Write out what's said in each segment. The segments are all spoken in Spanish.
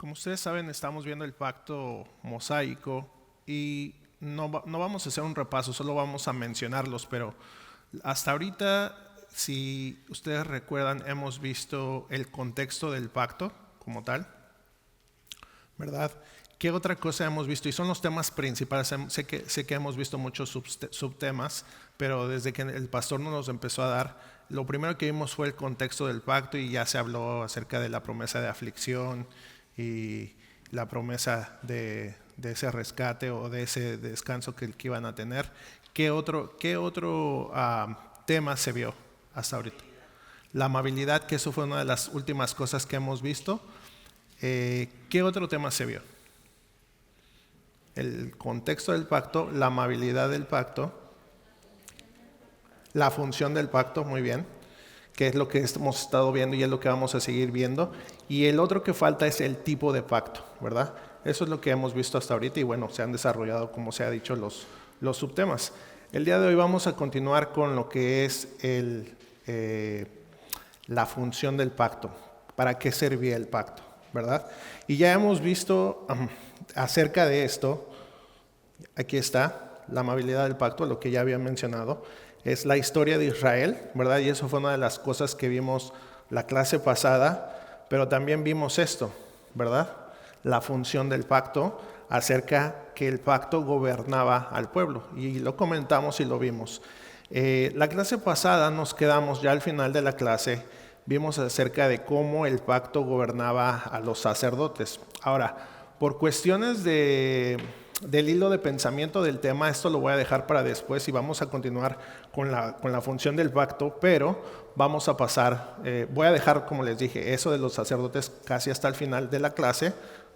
Como ustedes saben, estamos viendo el pacto mosaico y no vamos a hacer un repaso, solo vamos a mencionarlos, pero hasta ahorita, si ustedes recuerdan, hemos visto el contexto del pacto como tal, ¿verdad? ¿Qué otra cosa hemos visto? Y son los temas principales. Sé que hemos visto muchos subtemas, pero desde que el pastor nos empezó a dar, lo primero que vimos fue el contexto del pacto y ya se habló acerca de la promesa de aflicción y la promesa de ese rescate o de ese descanso que iban a tener. ¿Qué otro tema se vio hasta ahorita? La amabilidad, que eso fue una de las últimas cosas que hemos visto. ¿Qué otro tema se vio? El contexto del pacto, la amabilidad del pacto, la función del pacto, muy bien, que es lo que hemos estado viendo y es lo que vamos a seguir viendo. Y el otro que falta es el tipo de pacto, ¿verdad? Eso es lo que hemos visto hasta ahorita y bueno, se han desarrollado, como se ha dicho, los subtemas. El día de hoy vamos a continuar con lo que es la función del pacto. ¿Para qué servía el pacto? ¿Verdad? Y ya hemos visto acerca de esto, aquí está, la amabilidad del pacto, lo que ya había mencionado, es la historia de Israel, ¿verdad? Y eso fue una de las cosas que vimos la clase pasada, pero también vimos esto, ¿verdad? La función del pacto, acerca que el pacto gobernaba al pueblo, y lo comentamos y lo vimos. La clase pasada nos quedamos ya al final de la clase, vimos acerca de cómo el pacto gobernaba a los sacerdotes. Ahora, por cuestiones del hilo de pensamiento del tema, esto lo voy a dejar para después y vamos a continuar con la función del pacto, pero vamos a pasar, voy a dejar, como les dije, eso de los sacerdotes casi hasta el final de la clase,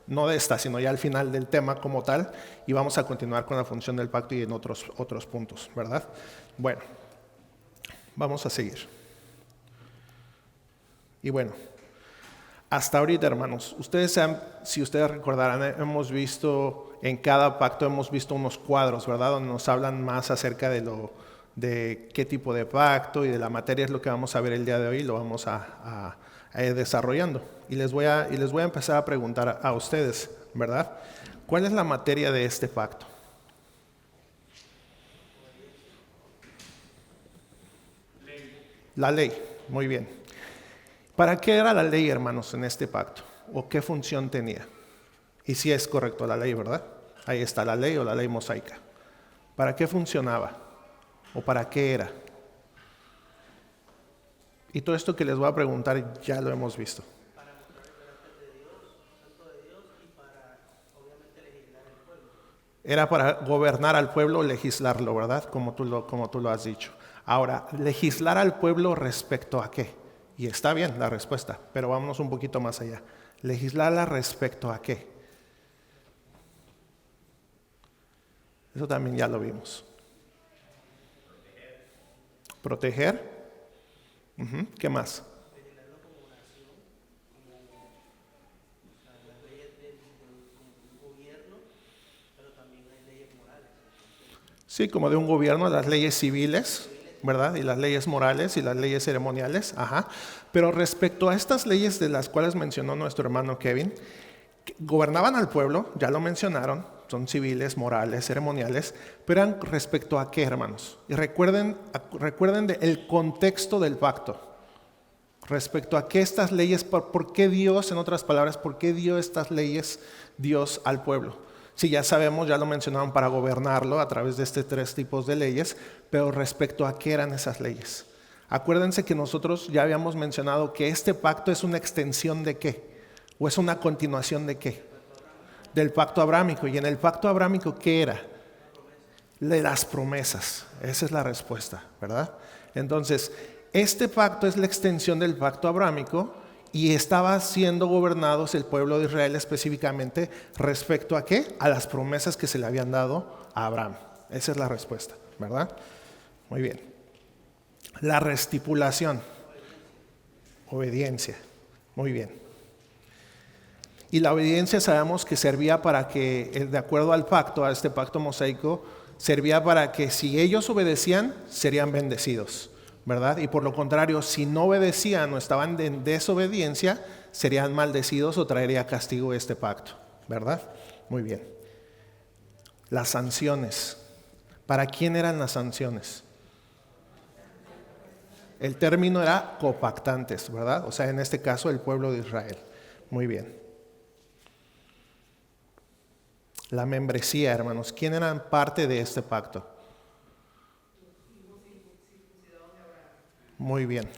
no de esta, sino ya al final del tema como tal, y vamos a continuar con la función del pacto y en otros puntos, ¿verdad? Bueno, vamos a seguir. Y bueno, hasta ahorita, hermanos, si ustedes recordarán, hemos visto en cada pacto, hemos visto unos cuadros, ¿verdad? Donde nos hablan más acerca de qué tipo de pacto y de la materia es lo que vamos a ver el día de hoy y lo vamos a ir desarrollando. Y les voy a empezar a preguntar a ustedes, ¿verdad? ¿Cuál es la materia de este pacto? La ley, muy bien. ¿Para qué era la ley, hermanos, en este pacto? ¿O qué función tenía? Y si es correcto la ley, ¿verdad? Ahí está la ley o la ley mosaica. ¿Para qué funcionaba? ¿O para qué era? Y todo esto que les voy a preguntar ya lo hemos visto. Para mostrar el carácter de Dios, santo de Dios, y para, obviamente, legislar el pueblo. Era para gobernar al pueblo, legislarlo, ¿verdad? Como tú lo has dicho. Ahora, legislar al pueblo respecto a qué? Y está bien la respuesta, pero vámonos un poquito más allá. ¿Legislarla respecto a qué? Eso también ya lo vimos. ¿Proteger? ¿Qué más? Legislarlo como nación, como las leyes como un gobierno, pero también hay leyes morales. Sí, como de un gobierno, las leyes civiles, ¿verdad? Y las leyes morales y las leyes ceremoniales, ajá. Pero respecto a estas leyes de las cuales mencionó nuestro hermano Kevin, gobernaban al pueblo, ya lo mencionaron, son civiles, morales, ceremoniales, pero eran respecto a qué, hermanos. Y recuerden el contexto del pacto. Respecto a qué estas leyes, por qué Dios, en otras palabras, por qué dio estas leyes Dios al pueblo. Sí, ya sabemos, ya lo mencionaron, para gobernarlo a través de estos 3 tipos de leyes, pero respecto a qué eran esas leyes. Acuérdense que nosotros ya habíamos mencionado que este pacto es una extensión de qué, o es una continuación de qué, del pacto abrámico. Y en el pacto abrámico, ¿qué era? De las promesas. Esa es la respuesta, ¿verdad? Entonces, este pacto es la extensión del pacto abrámico y estaba siendo gobernados el pueblo de Israel específicamente respecto a qué? A las promesas que se le habían dado a Abraham. Esa es la respuesta, ¿verdad? Muy bien. La restipulación. Obediencia. Muy bien. Y la obediencia sabemos que servía para que, de acuerdo al pacto, a este pacto mosaico, servía para que si ellos obedecían, serían bendecidos, ¿verdad? Y por lo contrario, si no obedecían o estaban en desobediencia, serían maldecidos o traería castigo este pacto, ¿verdad? Muy bien. Las sanciones. ¿Para quién eran las sanciones? El término era copactantes, ¿verdad? O sea, en este caso el pueblo de Israel. Muy bien. La membresía, hermanos. ¿Quién eran parte de este pacto? Muy bien,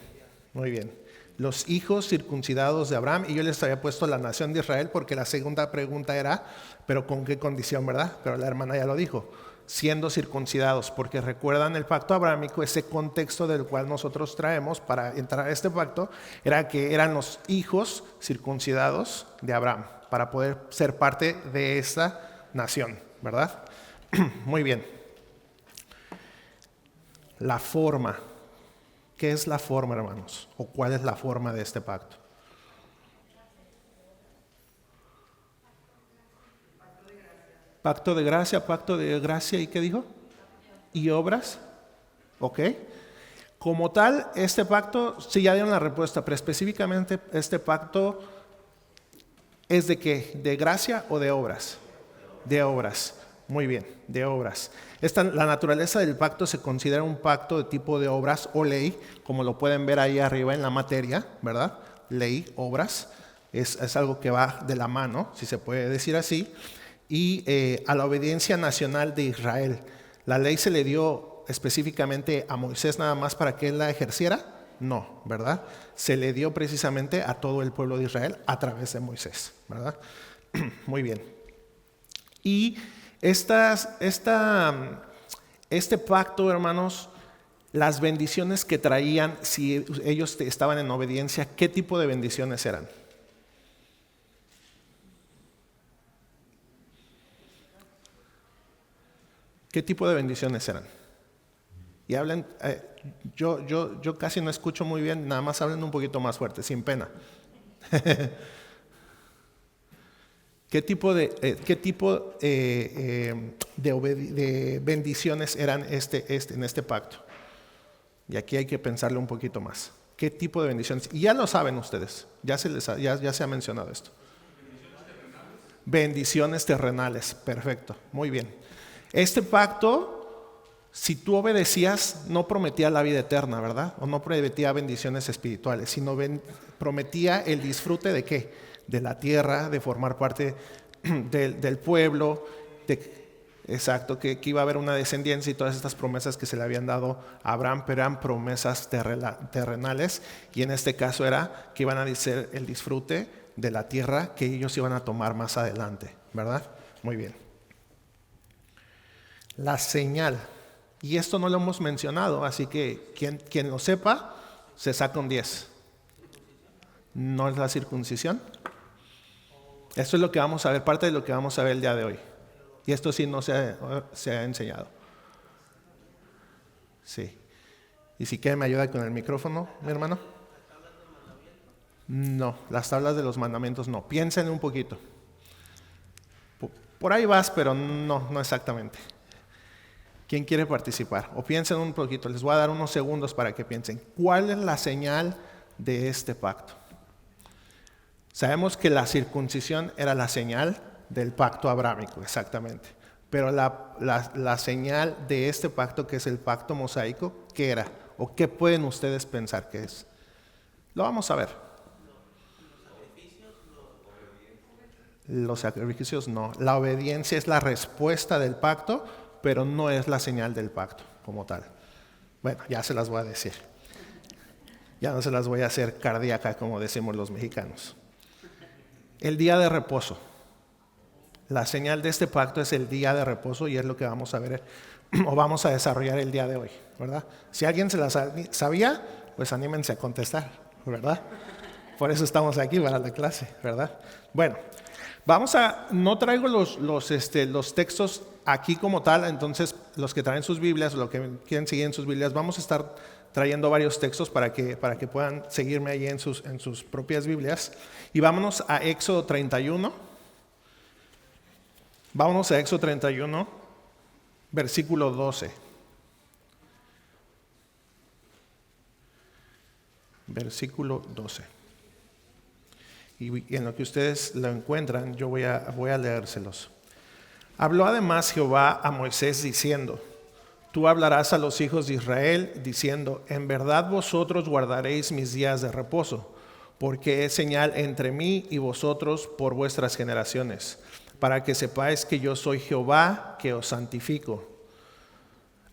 muy bien. Los hijos circuncidados de Abraham, y yo les había puesto la nación de Israel porque la segunda pregunta era, pero ¿con qué condición, verdad? Pero la hermana ya lo dijo, siendo circuncidados, porque recuerdan el pacto abrámico, ese contexto del cual nosotros traemos para entrar a este pacto, era que eran los hijos circuncidados de Abraham, para poder ser parte de esta nación, ¿verdad? Muy bien. La forma. ¿Qué es la forma, hermanos? ¿O cuál es la forma de este pacto? Pacto de gracia, ¿y qué dijo? ¿Y obras? ¿Ok? Como tal, este pacto, sí ya dieron la respuesta, pero específicamente este pacto ¿es de qué? ¿De gracia o de obras? De obras. Muy bien, de obras. La naturaleza del pacto se considera un pacto de tipo de obras o ley, como lo pueden ver ahí arriba en la materia, ¿verdad? Ley, obras, es algo que va de la mano, si se puede decir así, y a la obediencia nacional de Israel. ¿La ley se le dio específicamente a Moisés nada más para que él la ejerciera? No, ¿verdad? Se le dio precisamente a todo el pueblo de Israel a través de Moisés, ¿verdad? Muy bien. Y este pacto, hermanos, las bendiciones que traían, si ellos estaban en obediencia, ¿qué tipo de bendiciones eran? ¿Qué tipo de bendiciones eran? Y hablen, yo casi no escucho muy bien, nada más hablen un poquito más fuerte, sin pena. ¿Qué tipo de bendiciones eran en este pacto? Y aquí hay que pensarle un poquito más. ¿Qué tipo de bendiciones? Y ya lo saben ustedes, ya se ha mencionado esto. Bendiciones terrenales, perfecto, muy bien. Este pacto, si tú obedecías, no prometía la vida eterna, ¿verdad? O no prometía bendiciones espirituales, sino prometía el disfrute de ¿qué? De la tierra, de formar parte del pueblo, exacto, que iba a haber una descendencia y todas estas promesas que se le habían dado a Abraham, pero eran promesas terrenales, y en este caso era que iban a ser el disfrute de la tierra que ellos iban a tomar más adelante, ¿verdad? Muy bien. La señal, y esto no lo hemos mencionado, así que quien lo sepa, se saca un 10. ¿No es la circuncisión? Esto es lo que vamos a ver, parte de lo que vamos a ver el día de hoy. Y esto sí no se ha enseñado. Sí. Y si quieren me ayuda con el micrófono, mi hermano. No, las tablas de los mandamientos no. Piensen un poquito. Por ahí vas, pero no exactamente. ¿Quién quiere participar? O piensen un poquito, les voy a dar unos segundos para que piensen. ¿Cuál es la señal de este pacto? Sabemos que la circuncisión era la señal del pacto abrámico, exactamente. Pero la señal de este pacto, que es el pacto mosaico, ¿qué era? ¿O qué pueden ustedes pensar que es? Lo vamos a ver. Los sacrificios no. La obediencia es la respuesta del pacto, pero no es la señal del pacto como tal. Bueno, ya se las voy a decir. Ya no se las voy a hacer cardíaca como decimos los mexicanos. El día de reposo. La señal de este pacto es el día de reposo y es lo que vamos a ver o vamos a desarrollar el día de hoy, ¿verdad? Si alguien se la sabía, pues anímense a contestar, ¿verdad? Por eso estamos aquí para la clase, ¿verdad? Bueno, no traigo los textos aquí como tal, entonces los que traen sus Biblias, los que quieren seguir en sus Biblias, vamos a estar trayendo varios textos para que puedan seguirme ahí en sus propias Biblias. Y vámonos a Éxodo 31. Vámonos a Éxodo 31, versículo 12. Versículo 12. Y en lo que ustedes lo encuentran, yo voy a leérselos. Habló además Jehová a Moisés diciendo: Tú hablarás a los hijos de Israel diciendo: En verdad vosotros guardaréis mis días de reposo, porque es señal entre mí y vosotros por vuestras generaciones, para que sepáis que yo soy Jehová que os santifico.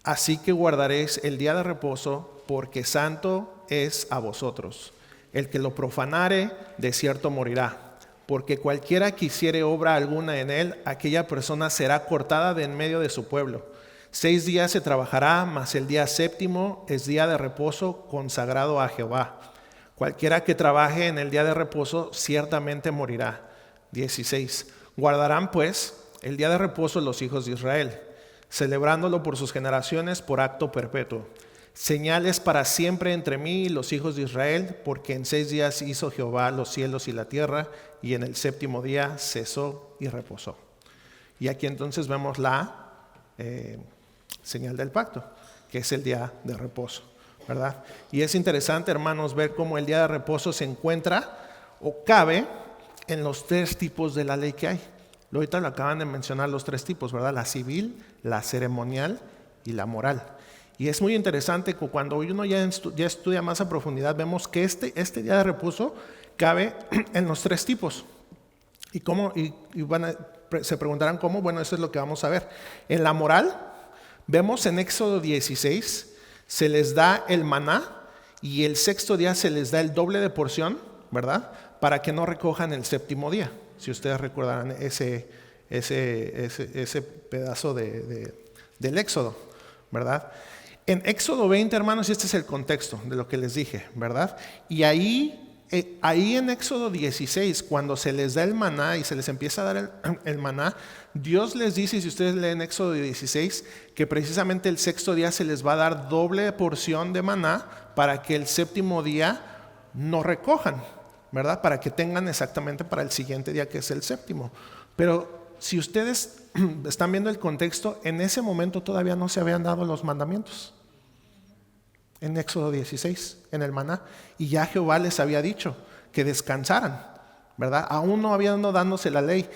Así que guardaréis el día de reposo, porque santo es a vosotros. El que lo profanare, de cierto morirá. Porque cualquiera que hiciere obra alguna en él, aquella persona será cortada de en medio de su pueblo. 6 días se trabajará, mas el día séptimo es día de reposo consagrado a Jehová. Cualquiera que trabaje en el día de reposo, ciertamente morirá. 16. Guardarán pues el día de reposo los hijos de Israel, celebrándolo por sus generaciones por acto perpetuo. Señales para siempre entre mí y los hijos de Israel, porque en 6 días hizo Jehová los cielos y la tierra, y en el séptimo día cesó y reposó. Y aquí entonces vemos la señal del pacto, que es el día de reposo, ¿verdad? Y es interesante, hermanos, ver cómo el día de reposo se encuentra o cabe en los 3 tipos de la ley que hay. Ahorita lo acaban de mencionar los 3 tipos, ¿verdad? La civil, la ceremonial y la moral. Y es muy interesante que cuando uno ya estudia más a profundidad, vemos que este día de reposo cabe en los 3 tipos. ¿Y cómo? Se preguntarán cómo. Bueno, eso es lo que vamos a ver. En la moral, vemos en Éxodo 16, se les da el maná y el 6º día se les da el doble de porción, ¿verdad? Para que no recojan el 7º día. Si ustedes recordarán ese pedazo del Éxodo, ¿verdad? En Éxodo 20, hermanos, y este es el contexto de lo que les dije, ¿verdad? Y ahí en Éxodo 16, cuando se les da el maná y se les empieza a dar el maná, Dios les dice, si ustedes leen Éxodo 16, que precisamente el 6º día se les va a dar doble porción de maná para que el 7º día no recojan, ¿verdad? Para que tengan exactamente para el siguiente día, que es el 7º. Pero si ustedes están viendo el contexto, en ese momento todavía no se habían dado los mandamientos. En Éxodo 16, en el maná. Y ya Jehová les había dicho que descansaran, ¿verdad? Aún no habían dándose la ley.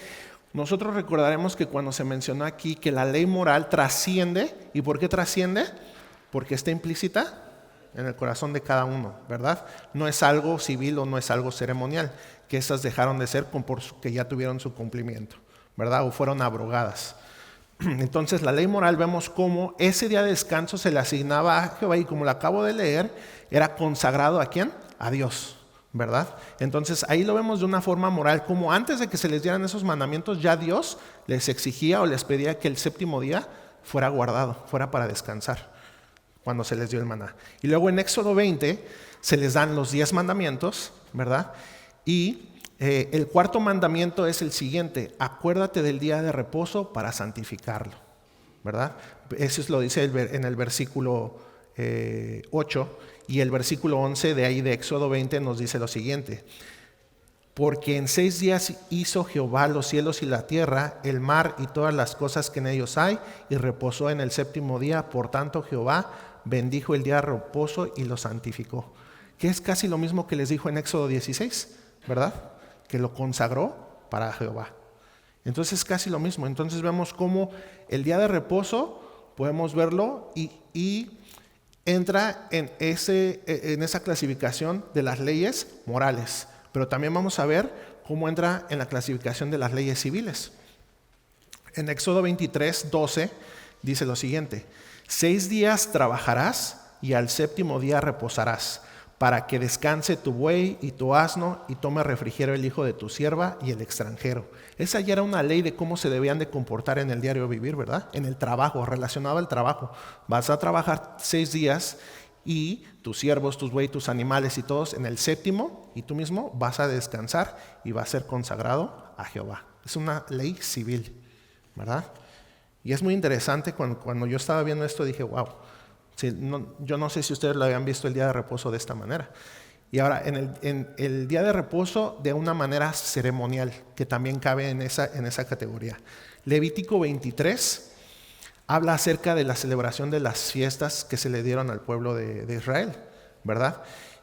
Nosotros recordaremos que cuando se mencionó aquí que la ley moral trasciende. ¿Y por qué trasciende? Porque está implícita en el corazón de cada uno, ¿verdad? No es algo civil o no es algo ceremonial, que esas dejaron de ser porque ya tuvieron su cumplimiento, ¿verdad? O fueron abrogadas. Entonces la ley moral, vemos cómo ese día de descanso se le asignaba a Jehová, y como lo acabo de leer, era consagrado ¿a quién? A Dios, ¿verdad? Entonces ahí lo vemos de una forma moral, como antes de que se les dieran esos mandamientos, ya Dios les exigía o les pedía que el 7º día fuera guardado, fuera para descansar, cuando se les dio el maná. Y luego en Éxodo 20 se les dan los 10 mandamientos, ¿verdad? Y el 4º mandamiento es el siguiente: acuérdate del día de reposo para santificarlo, ¿verdad? Eso lo dice en el versículo 8, y el versículo 11 de ahí de Éxodo 20 nos dice lo siguiente: porque en 6 días hizo Jehová los cielos y la tierra, el mar y todas las cosas que en ellos hay, y reposó en el 7º día. Por tanto Jehová bendijo el día de reposo y lo santificó. Que es casi lo mismo que les dijo en Éxodo 16, ¿verdad? Que lo consagró para Jehová. Entonces casi lo mismo. Entonces vemos cómo el día de reposo podemos verlo y entra en esa clasificación de las leyes morales. Pero también vamos a ver cómo entra en la clasificación de las leyes civiles. En Éxodo 23, 12 dice lo siguiente: 6 días trabajarás y al 7º día reposarás, para que descanse tu buey y tu asno, y tome refrigerio el hijo de tu sierva y el extranjero. Esa ya era una ley de cómo se debían de comportar en el diario vivir, ¿verdad? En el trabajo, relacionado al trabajo. Vas a trabajar 6 días y tus siervos, tus buey, tus animales y todos en el 7º, y tú mismo vas a descansar y va a ser consagrado a Jehová. Es una ley civil, ¿verdad? Y es muy interesante, cuando yo estaba viendo esto dije, wow. Sí, yo no sé si ustedes lo habían visto el día de reposo de esta manera. Y ahora, en el día de reposo de una manera ceremonial, que también cabe en esa categoría. Levítico 23 habla acerca de la celebración de las fiestas que se le dieron al pueblo de Israel, ¿verdad?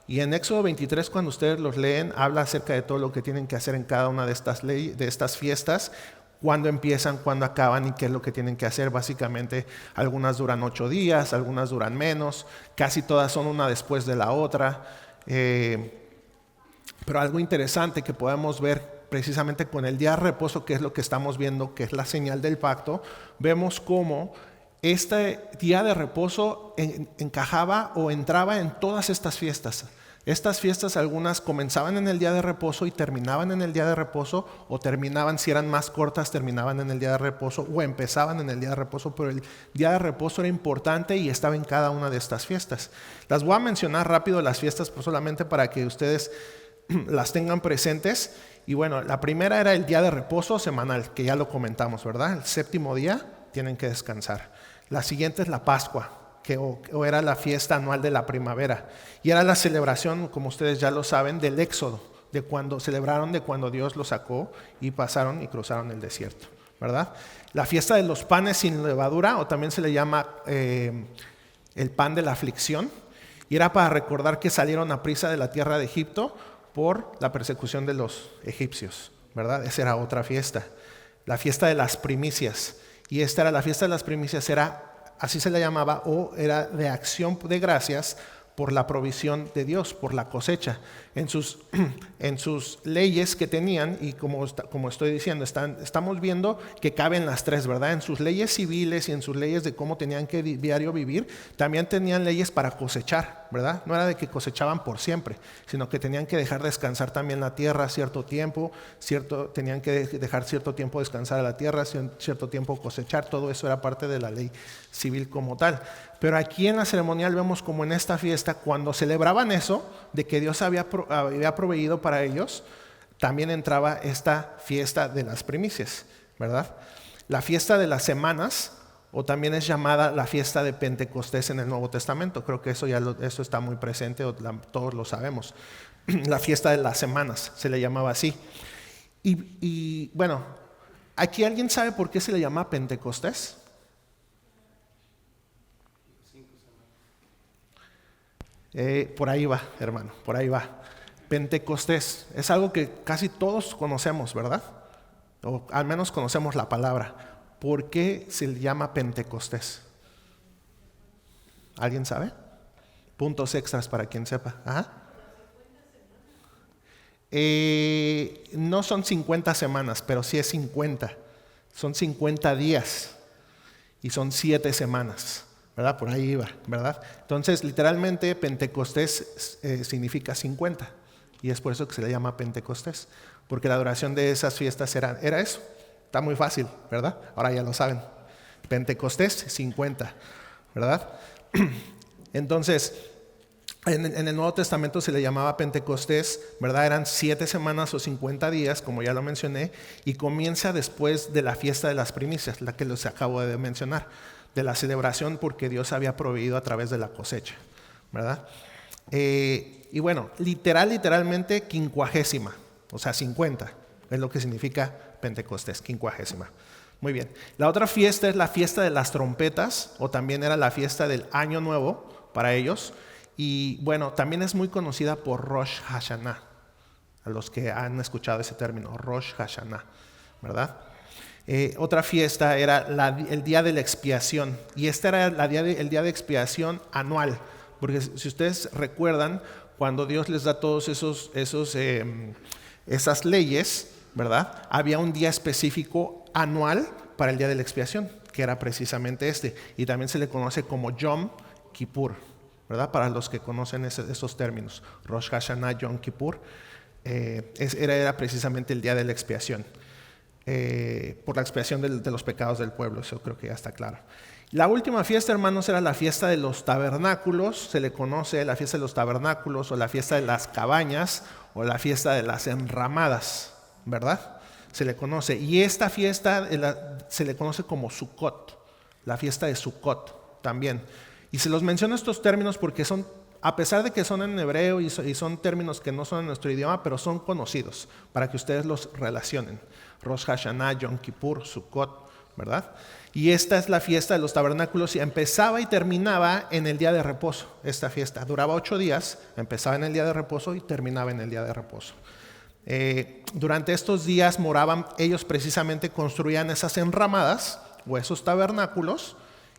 Y en Éxodo 23, cuando ustedes los leen, habla acerca de todo lo que tienen que hacer en cada una de estas fiestas, cuándo empiezan, cuándo acaban y qué es lo que tienen que hacer. Básicamente, algunas duran 8 días, algunas duran menos, casi todas son una después de la otra. Pero algo interesante que podemos ver precisamente con el día de reposo, que es lo que estamos viendo, que es la señal del pacto, vemos cómo este día de reposo encajaba o entraba en todas estas fiestas. Estas fiestas, algunas comenzaban en el día de reposo y terminaban en el día de reposo, o terminaban, si eran más cortas, terminaban en el día de reposo, o empezaban en el día de reposo, pero el día de reposo era importante y estaba en cada una de estas fiestas. Las voy a mencionar rápido las fiestas, pues solamente para que ustedes las tengan presentes. Y bueno, la primera era el día de reposo semanal, que ya lo comentamos, ¿verdad? El 7º día tienen que descansar. La siguiente es la Pascua, que o era la fiesta anual de la primavera. Y era la celebración, como ustedes ya lo saben, del Éxodo, de cuando celebraron de cuando Dios los sacó y pasaron y cruzaron el desierto, ¿verdad? La fiesta de los panes sin levadura, o también se le llama el pan de la aflicción, y era para recordar que salieron a prisa de la tierra de Egipto por la persecución de los egipcios, ¿verdad? Esa era otra fiesta. La fiesta de las primicias. Y esta era la fiesta de las primicias, así se le llamaba, o era de acción de gracias por la provisión de Dios, por la cosecha. En sus leyes que tenían, y como estoy diciendo, estamos viendo que caben las tres, ¿verdad? En sus leyes civiles y en sus leyes de cómo tenían que diario vivir, también tenían leyes para cosechar, ¿verdad? No era de que cosechaban por siempre, sino que tenían que dejar descansar también la tierra cierto tiempo, tenían que dejar cierto tiempo descansar a la tierra, cierto tiempo cosechar. Todo eso era parte de la ley civil como tal. Pero aquí en la ceremonial vemos como en esta fiesta, cuando celebraban eso, de que Dios había proveído para ellos, también entraba esta fiesta de las primicias, ¿verdad? La fiesta de las semanas, o también es llamada la fiesta de Pentecostés en el Nuevo Testamento. Creo que eso está muy presente, todos lo sabemos. La fiesta de las semanas se le llamaba así. Y bueno, ¿aquí alguien sabe por qué se le llama Pentecostés? Por ahí va, hermano, por ahí va. Pentecostés es algo que casi todos conocemos, ¿verdad? O al menos conocemos la palabra. ¿Por qué se le llama Pentecostés? ¿Alguien sabe? Puntos extras para quien sepa. Ajá. No son 50 semanas, pero sí es 50. Son 50 días y son 7 semanas. ¿Verdad? Por ahí iba, ¿verdad? Entonces, literalmente, Pentecostés significa 50. Y es por eso que se le llama Pentecostés. Porque la duración de esas fiestas era eso. Está muy fácil, ¿verdad? Ahora ya lo saben. Pentecostés, 50, ¿verdad? Entonces, en el Nuevo Testamento se le llamaba Pentecostés, ¿verdad? Eran 7 semanas o 50 días, como ya lo mencioné, y comienza después de la fiesta de las primicias, la que les acabo de mencionar, de la celebración porque Dios había proveído a través de la cosecha, ¿verdad? Y bueno, literalmente quincuagésima, o sea 50, es lo que significa Pentecostés, quincuagésima. Muy bien. La otra fiesta es la fiesta de las trompetas, o también era la fiesta del Año Nuevo para ellos. Y bueno, también es muy conocida por Rosh Hashanah, a los que han escuchado ese término, Rosh Hashanah, ¿verdad? Otra fiesta era el día de la expiación, y este era el día de expiación anual, porque si ustedes recuerdan, cuando Dios les da todos esas leyes, ¿verdad? Había un día específico anual para el día de la expiación, que era precisamente este, y también se le conoce como Yom Kippur, ¿verdad? Para los que conocen esos términos, Rosh Hashanah, Yom Kippur, era precisamente el día de la expiación. Por la expiación de los pecados del pueblo, eso creo que ya está claro. La última fiesta, hermanos, era la fiesta de los tabernáculos, se le conoce la fiesta de los tabernáculos, o la fiesta de las cabañas, o la fiesta de las enramadas, ¿verdad? Se le conoce, y esta fiesta se le conoce como Sukkot, la fiesta de Sukkot también. Y se los menciono estos términos porque son, a pesar de que son en hebreo y son términos que no son en nuestro idioma, pero son conocidos para que ustedes los relacionen. Rosh Hashanah, Yom Kippur, Sukkot, ¿verdad? Y esta es la fiesta de los tabernáculos y empezaba y terminaba en el día de reposo. Esta fiesta duraba 8 días, empezaba en el día de reposo y terminaba en el día de reposo. Durante estos días moraban, ellos precisamente construían esas enramadas o esos tabernáculos,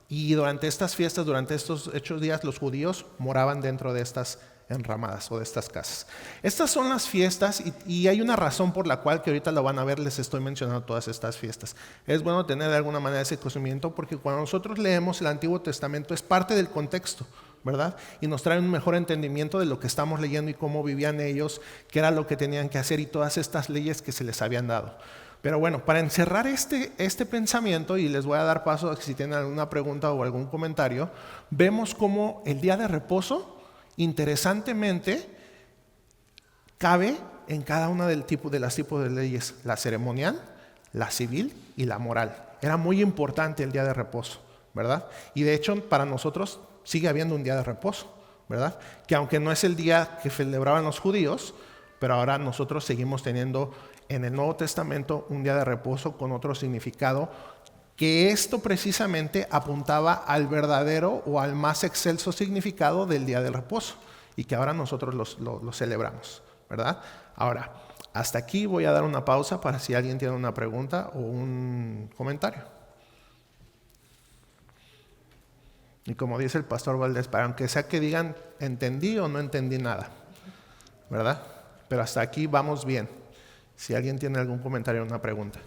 y durante estas fiestas, durante estos 8 días, los judíos moraban dentro de estas enramadas o de estas casas. Estas son las fiestas y hay una razón por la cual, que ahorita lo van a ver, les estoy mencionando todas estas fiestas. Es bueno tener de alguna manera ese conocimiento, porque cuando nosotros leemos el Antiguo Testamento es parte del contexto, ¿verdad? Y nos trae un mejor entendimiento de lo que estamos leyendo y cómo vivían ellos, qué era lo que tenían que hacer y todas estas leyes que se les habían dado. Pero bueno, para encerrar este pensamiento, y les voy a dar paso si tienen alguna pregunta o algún comentario, vemos cómo el día de reposo, interesantemente, cabe en cada una de las tipos de leyes: la ceremonial, la civil y la moral. Era muy importante el día de reposo, ¿verdad? Y de hecho para nosotros sigue habiendo un día de reposo, ¿verdad? Que aunque no es el día que celebraban los judíos, pero ahora nosotros seguimos teniendo en el Nuevo Testamento un día de reposo con otro significado, que esto precisamente apuntaba al verdadero o al más excelso significado del día del reposo, y que ahora nosotros lo celebramos, ¿verdad? Ahora, hasta aquí voy a dar una pausa para si alguien tiene una pregunta o un comentario. Y como dice el pastor Valdés, para aunque sea que digan entendí o no entendí nada, ¿verdad? Pero hasta aquí vamos bien. Si alguien tiene algún comentario o una pregunta.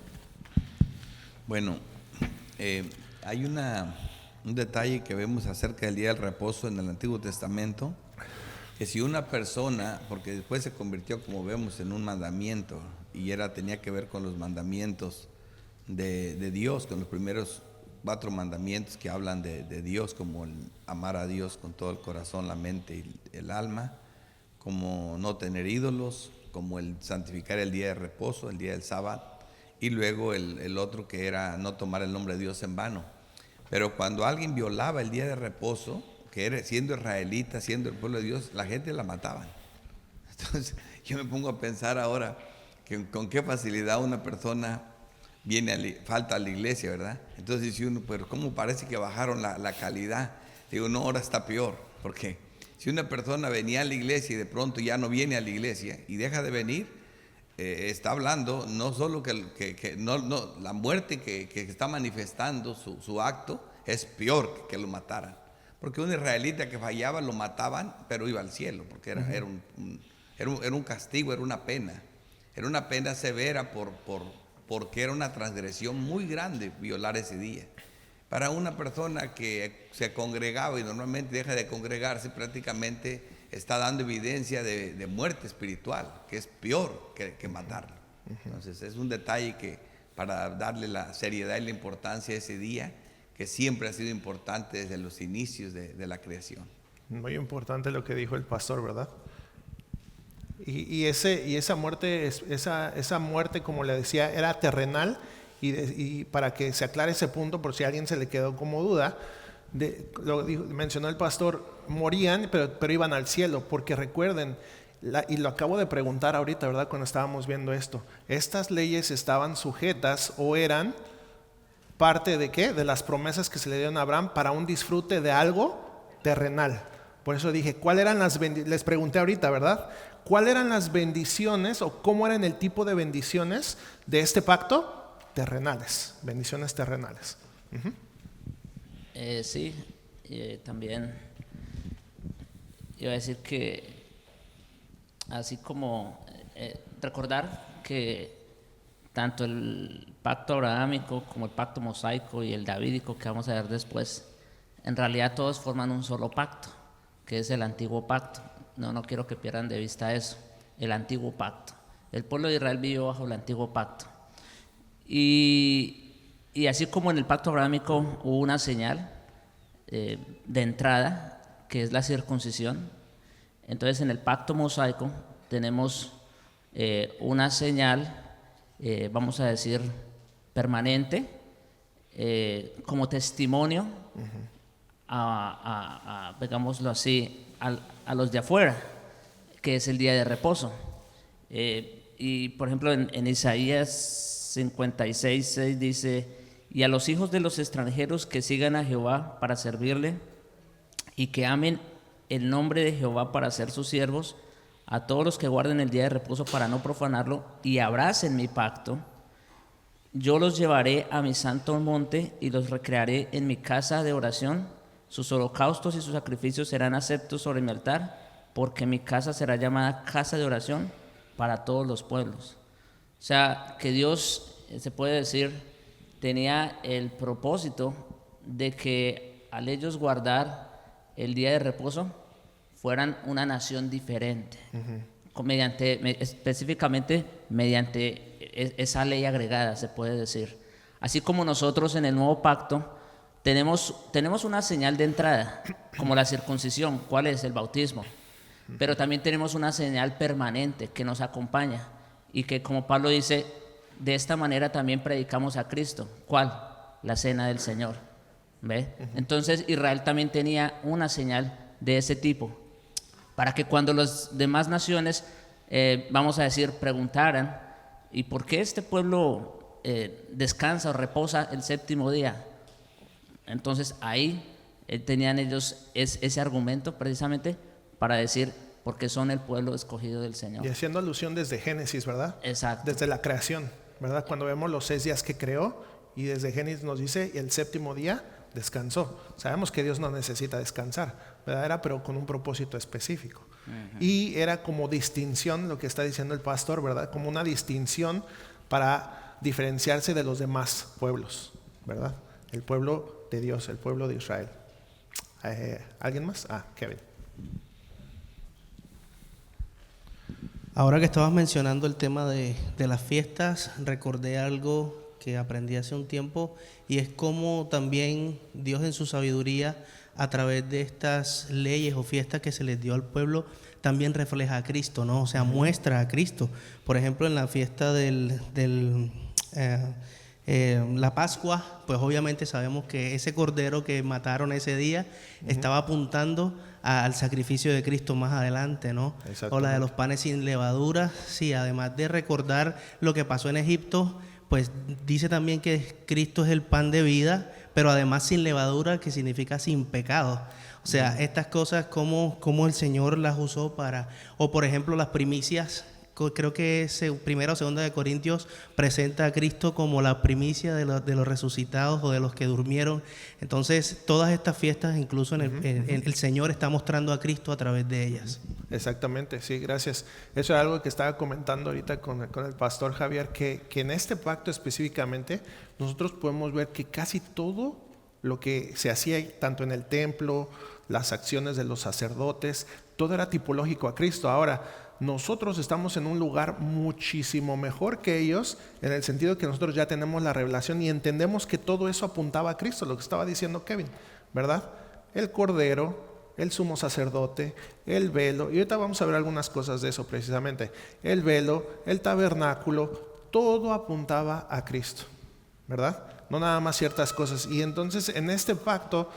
Bueno, hay un detalle que vemos acerca del día del reposo en el Antiguo Testamento, que si una persona, porque después se convirtió, como vemos, en un mandamiento, y tenía que ver con los mandamientos de Dios, con los primeros 4 mandamientos que hablan de Dios, como el amar a Dios con todo el corazón, la mente y el alma, como no tener ídolos, como el santificar el día de reposo, el día del sábado, y luego el otro que era no tomar el nombre de Dios en vano. Pero cuando alguien violaba el día de reposo, que era siendo israelita, siendo el pueblo de Dios, la gente la mataban. Entonces yo me pongo a pensar ahora que con qué facilidad una persona falta a la iglesia, ¿verdad? Entonces dice uno, pero ¿cómo parece que bajaron la calidad? Digo, no, ahora está peor, porque si una persona venía a la iglesia y de pronto ya no viene a la iglesia y deja de venir, está hablando no solo que la muerte que está manifestando su acto es peor que lo mataran. Porque un israelita que fallaba lo mataban, pero iba al cielo, porque era un castigo, era una pena severa porque era una transgresión muy grande violar ese día. Para una persona que se congregaba y normalmente deja de congregarse, prácticamente está dando evidencia de muerte espiritual, que es peor que matarlo. Entonces es un detalle que para darle la seriedad y la importancia a ese día, que siempre ha sido importante desde los inicios de la creación. Muy importante lo que dijo el pastor, ¿verdad? Y esa muerte, como le decía, era terrenal, y para que se aclare ese punto, por si a alguien se le quedó como duda, mencionó el pastor, morían, pero iban al cielo, porque recuerden, y lo acabo de preguntar ahorita, ¿verdad? Cuando estábamos viendo esto, estas leyes estaban sujetas o eran parte de ¿qué? De las promesas que se le dieron a Abraham para un disfrute de algo terrenal. Por eso dije, ¿cuáles eran les pregunté ahorita, ¿verdad? ¿Cuáles eran las bendiciones o cómo eran el tipo de bendiciones de este pacto? Terrenales, bendiciones terrenales. Sí, también iba a decir que así como recordar que tanto el pacto abrahámico como el pacto mosaico y el davídico que vamos a ver después, en realidad todos forman un solo pacto, que es el antiguo pacto. No quiero que pierdan de vista eso, el antiguo pacto. El pueblo de Israel vivió bajo el antiguo pacto. Y así como en el pacto abrahámico hubo una señal de entrada, que es la circuncisión, entonces en el pacto mosaico tenemos una señal, vamos a decir, permanente, como testimonio, digámoslo así, a los de afuera, que es el día de reposo. Y por ejemplo en Isaías 56:6 dice y a los hijos de los extranjeros que sigan a Jehová para servirle y que amen el nombre de Jehová para ser sus siervos, a todos los que guarden el día de reposo para no profanarlo y abracen mi pacto, yo los llevaré a mi santo monte y los recrearé en mi casa de oración. Sus holocaustos y sus sacrificios serán aceptos sobre mi altar, porque mi casa será llamada casa de oración para todos los pueblos. O sea, que Dios, se puede decir, tenía el propósito de que al ellos guardar el día de reposo fueran una nación diferente, específicamente mediante esa ley agregada, se puede decir. Así como nosotros en el nuevo pacto tenemos una señal de entrada, como la circuncisión. ¿Cuál es? El bautismo. Pero también tenemos una señal permanente que nos acompaña y que, como Pablo dice, de esta manera también predicamos a Cristo. ¿Cuál? La cena del Señor. ¿Ve? Entonces Israel también tenía una señal de ese tipo, para que cuando las demás naciones, vamos a decir, preguntaran, ¿y por qué este pueblo descansa o reposa el séptimo día? Entonces ahí tenían ellos ese argumento precisamente para decir, porque son el pueblo escogido del Señor. Y haciendo alusión desde Génesis, ¿verdad? Exacto. Desde la creación, ¿verdad? Cuando vemos los 6 días que creó, y desde Génesis nos dice, y el séptimo día descansó. Sabemos que Dios no necesita descansar, ¿verdad? Era pero con un propósito específico. Y era como distinción, lo que está diciendo el pastor, ¿verdad? Como una distinción para diferenciarse de los demás pueblos, ¿verdad? El pueblo de Dios, el pueblo de Israel. ¿Alguien más? Kevin. Ahora que estabas mencionando el tema de las fiestas, recordé algo que aprendí hace un tiempo, y es cómo también Dios en su sabiduría, a través de estas leyes o fiestas que se les dio al pueblo, también refleja a Cristo, ¿no? O sea, muestra a Cristo. Por ejemplo, en la fiesta la Pascua, pues obviamente sabemos que ese cordero que mataron ese día estaba apuntando al sacrificio de Cristo más adelante, ¿no? O la de los panes sin levadura, sí, además de recordar lo que pasó en Egipto, pues dice también que Cristo es el pan de vida, pero además sin levadura, que significa sin pecado. O sea, estas cosas como el Señor las usó para, o por ejemplo las primicias. Creo que primera o segunda de Corintios presenta a Cristo como la primicia de los resucitados o de los que durmieron. Entonces, todas estas fiestas, incluso el Señor está mostrando a Cristo a través de ellas. Exactamente, sí, gracias. Eso es algo que estaba comentando ahorita con el pastor Javier, que en este pacto específicamente nosotros podemos ver que casi todo lo que se hacía tanto en el templo, las acciones de los sacerdotes, todo era tipológico a Cristo. Ahora, nosotros estamos en un lugar muchísimo mejor que ellos, en el sentido que nosotros ya tenemos la revelación y entendemos que todo eso apuntaba a Cristo, lo que estaba diciendo Kevin, ¿verdad? El cordero, el sumo sacerdote, el velo, y ahorita vamos a ver algunas cosas de eso precisamente. El velo, el tabernáculo, todo apuntaba a Cristo, ¿verdad? No nada más ciertas cosas. Y entonces en este pacto,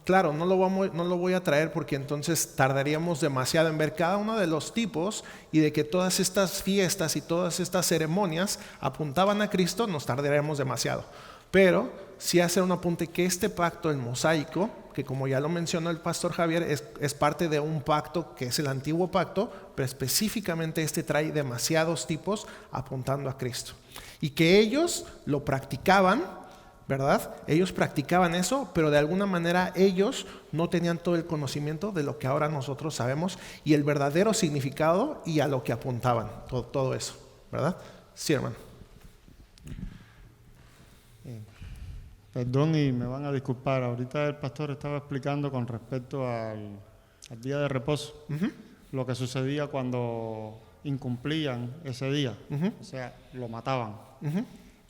claro, no lo voy a traer porque entonces tardaríamos demasiado en ver cada uno de los tipos, y de que todas estas fiestas y todas estas ceremonias apuntaban a Cristo, nos tardaríamos demasiado. Pero sí hacer un apunte que este pacto, el mosaico, que como ya lo mencionó el pastor Javier, es parte de un pacto que es el antiguo pacto, pero específicamente este trae demasiados tipos apuntando a Cristo. Y que ellos lo practicaban, ¿verdad? Ellos practicaban eso, pero de alguna manera ellos no tenían todo el conocimiento de lo que ahora nosotros sabemos y el verdadero significado y a lo que apuntaban, todo eso, ¿verdad? Sí, hermano. Perdón y me van a disculpar, ahorita el pastor estaba explicando con respecto al día de reposo, lo que sucedía cuando incumplían ese día, o sea, lo mataban.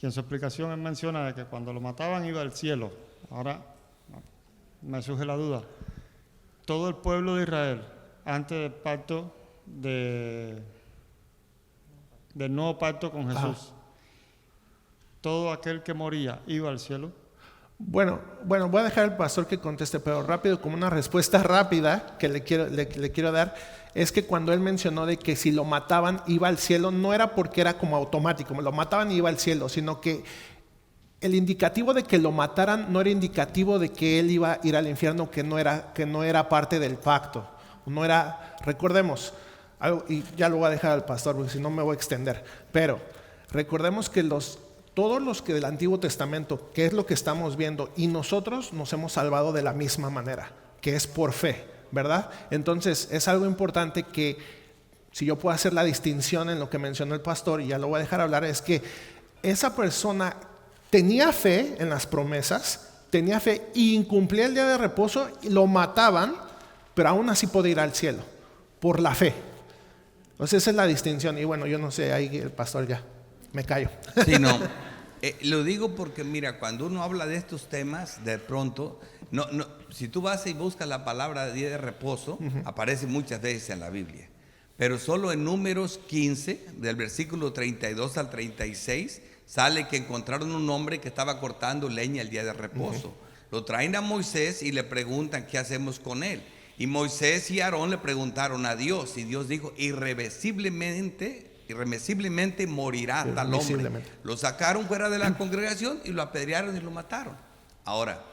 Y en su explicación él menciona de que cuando lo mataban iba al cielo. Ahora me surge la duda. Todo el pueblo de Israel, antes del pacto del nuevo pacto con Jesús, todo aquel que moría iba al cielo. Bueno, voy a dejar al pastor que conteste, pero rápido, como una respuesta rápida que le quiero dar, es que cuando él mencionó de que si lo mataban iba al cielo, no era porque era como automático, lo mataban y iba al cielo, sino que el indicativo de que lo mataran no era indicativo de que él iba a ir al infierno, que no era parte del pacto. No era, recordemos, y ya lo voy a dejar al pastor porque si no me voy a extender, pero recordemos que todos los que del Antiguo Testamento, que es lo que estamos viendo, y nosotros nos hemos salvado de la misma manera, que es por fe, ¿verdad? Entonces es algo importante que, si yo puedo hacer la distinción en lo que mencionó el pastor, y ya lo voy a dejar hablar, es que esa persona tenía fe en las promesas, tenía fe y incumplía el día de reposo, y lo mataban, pero aún así podía ir al cielo, por la fe. Entonces esa es la distinción. Y bueno, yo no sé, ahí el pastor ya, me callo. Sí, no. Lo digo porque, mira, cuando uno habla de estos temas, de pronto, si tú vas y buscas la palabra día de reposo, aparece muchas veces en la Biblia. Pero solo en Números 15, del versículo 32 al 36, sale que encontraron un hombre que estaba cortando leña el día de reposo. Lo traen a Moisés y le preguntan qué hacemos con él. Y Moisés y Aarón le preguntaron a Dios, y Dios dijo: irremisiblemente morirá tal hombre. Lo sacaron fuera de la congregación y lo apedrearon y lo mataron. Ahora,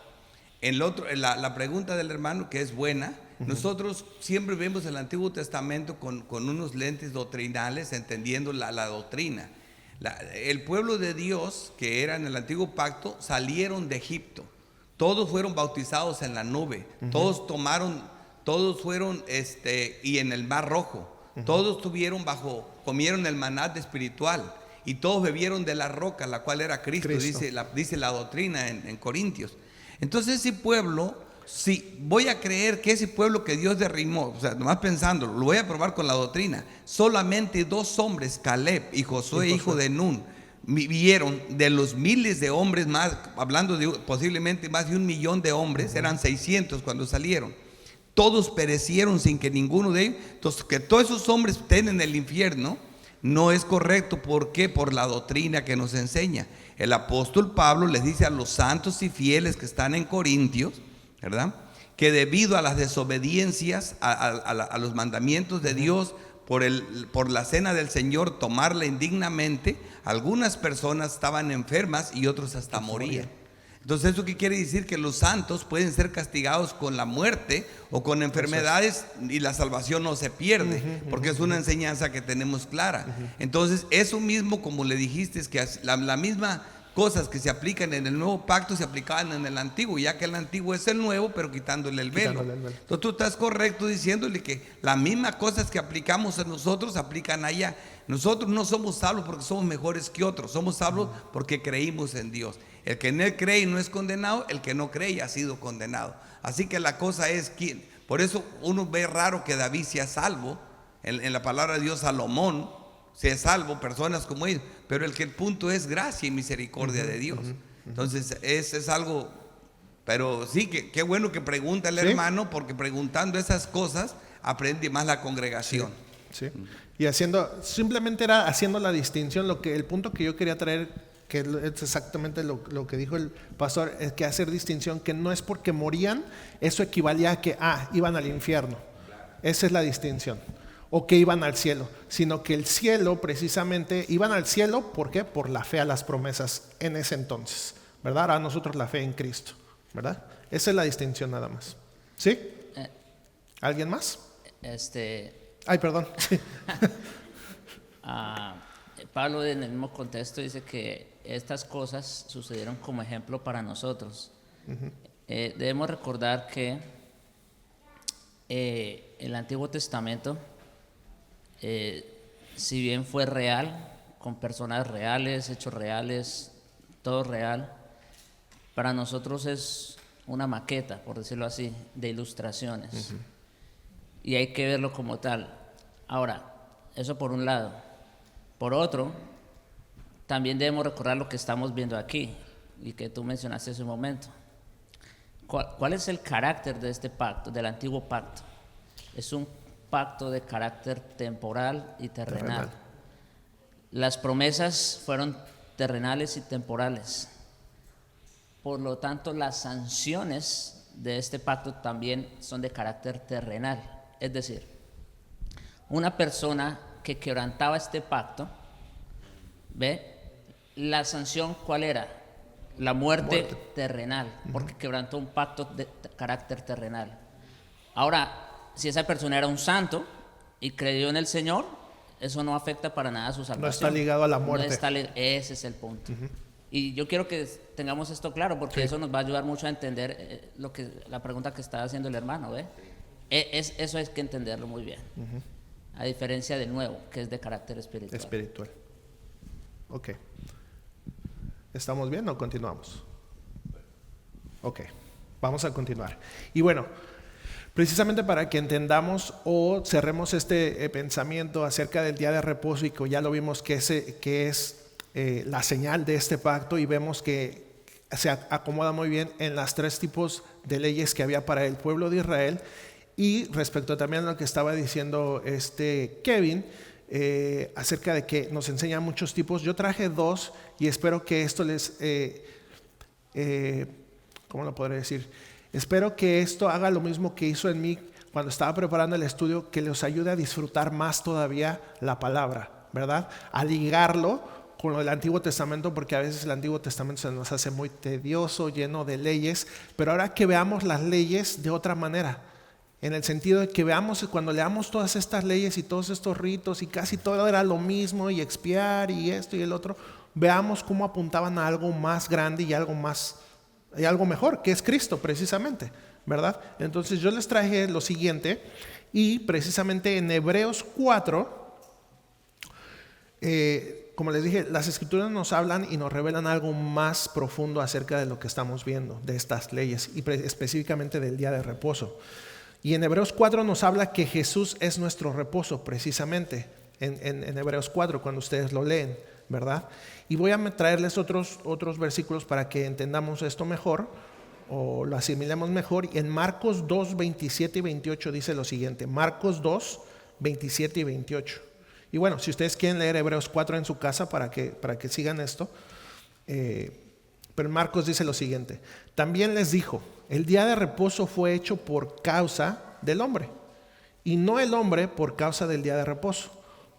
la pregunta del hermano, que es buena, nosotros siempre vemos el Antiguo Testamento con unos lentes doctrinales, entendiendo la doctrina. El pueblo de Dios, que era en el antiguo pacto, salieron de Egipto. Todos fueron bautizados en la nube. Todos fueron y en el Mar Rojo. Todos comieron el maná espiritual. Y todos bebieron de la roca, la cual era Cristo. Dice la doctrina en Corintios. Entonces ese pueblo, si voy a creer que ese pueblo que Dios derrimó, o sea, nomás pensándolo, lo voy a probar con la doctrina. Solamente 2 hombres, Caleb y Josué, hijo de Nun, vivieron de los miles de hombres más, hablando de posiblemente más de 1 millón de hombres, eran 600 cuando salieron. Todos perecieron sin que ninguno de ellos. Entonces, que todos esos hombres estén en el infierno no es correcto. ¿Por qué? Por la doctrina que nos enseña. El apóstol Pablo les dice a los santos y fieles que están en Corintios, ¿verdad?, que debido a las desobediencias a los mandamientos de Dios, por la cena del Señor, tomarla indignamente, algunas personas estaban enfermas y otros hasta morían. Entonces, ¿eso qué quiere decir? Que los santos pueden ser castigados con la muerte o con enfermedades, y la salvación no se pierde, porque es una enseñanza que tenemos clara. Entonces, eso mismo, como le dijiste, es que la misma cosas que se aplican en el nuevo pacto se aplicaban en el antiguo, ya que el antiguo es el nuevo, pero quitándole el velo. Entonces tú estás correcto diciéndole que las mismas cosas que aplicamos a nosotros aplican allá. Nosotros no somos salvos porque somos mejores que otros, somos salvos porque creímos en Dios. El que en Él cree y no es condenado, el que no cree ya ha sido condenado. Así que la cosa es quién. Por eso uno ve raro que David sea salvo. En la palabra de Dios, Salomón sea salvo, personas como ellos. Pero el punto es gracia y misericordia de Dios. Entonces es algo. Pero sí, qué bueno que pregunta el hermano, porque preguntando esas cosas aprende más la congregación. Sí. Y simplemente era haciendo la distinción. El punto que yo quería traer, que es exactamente lo que dijo el pastor, es que hacer distinción, que no es porque morían, eso equivalía a que iban al infierno. Esa es la distinción. O que iban al cielo, sino que el cielo, precisamente, iban al cielo, ¿por qué? Por la fe a las promesas en ese entonces, ¿verdad? A nosotros la fe en Cristo, ¿verdad? Esa es la distinción nada más. ¿Sí? ¿Alguien más? Ay, perdón. Pablo, en el mismo contexto, dice que estas cosas sucedieron como ejemplo para nosotros. Debemos recordar que el Antiguo Testamento, si bien fue real, con personas reales, hechos reales, todo real, para nosotros es una maqueta, por decirlo así, de ilustraciones. Y hay que verlo como tal. Ahora, eso por un lado. Por otro, también debemos recordar lo que estamos viendo aquí y que tú mencionaste hace un momento. ¿Cuál es el carácter de este pacto, del antiguo pacto? Es un pacto de carácter temporal y terrenal. Las promesas fueron terrenales y temporales. Por lo tanto, las sanciones de este pacto también son de carácter terrenal. Es decir, una persona que quebrantaba este pacto, ¿ve? La sanción, ¿cuál era? la muerte terrenal, porque quebrantó un pacto de carácter terrenal. Ahora, si esa persona era un santo y creyó en el Señor, eso no afecta para nada a su salvación. No está ligado a la muerte. Ese es el punto. Y yo quiero que tengamos esto claro, porque eso nos va a ayudar mucho a entender la pregunta que está haciendo el hermano, ¿ve? Eso hay que entenderlo muy bien. A diferencia del nuevo, que es de carácter espiritual. Espiritual. Ok. ¿Estamos bien o continuamos? Ok, vamos a continuar. Y bueno, precisamente para que entendamos o cerremos este pensamiento acerca del día de reposo, y que ya lo vimos que es la señal de este pacto, y vemos que se acomoda muy bien en las 3 tipos de leyes que había para el pueblo de Israel. Y respecto también a lo que estaba diciendo Kevin, acerca de que nos enseña muchos tipos, yo traje 2 y espero que esto les, ¿cómo lo podré decir? Espero que esto haga lo mismo que hizo en mí cuando estaba preparando el estudio, que les ayude a disfrutar más todavía la palabra, ¿verdad? A ligarlo con lo del Antiguo Testamento, porque a veces el Antiguo Testamento se nos hace muy tedioso, lleno de leyes, pero ahora que veamos las leyes de otra manera, en el sentido de que veamos, cuando leamos todas estas leyes y todos estos ritos y casi todo era lo mismo, y expiar y esto y el otro, veamos cómo apuntaban a algo más grande y algo mejor, que es Cristo precisamente, ¿verdad? Entonces yo les traje lo siguiente, y precisamente en Hebreos 4, como les dije, las escrituras nos hablan y nos revelan algo más profundo acerca de lo que estamos viendo, de estas leyes, y específicamente del día de reposo. Y en Hebreos 4 nos habla que Jesús es nuestro reposo, precisamente, en Hebreos 4, cuando ustedes lo leen, ¿verdad? Y voy a traerles otros versículos para que entendamos esto mejor, o lo asimilemos mejor. Y en Marcos 2, 27 y 28 dice lo siguiente. Marcos 2, 27 y 28. Y bueno, si ustedes quieren leer Hebreos 4 en su casa para que sigan esto, pero Marcos dice lo siguiente: también les dijo, el día de reposo fue hecho por causa del hombre, y no el hombre por causa del día de reposo.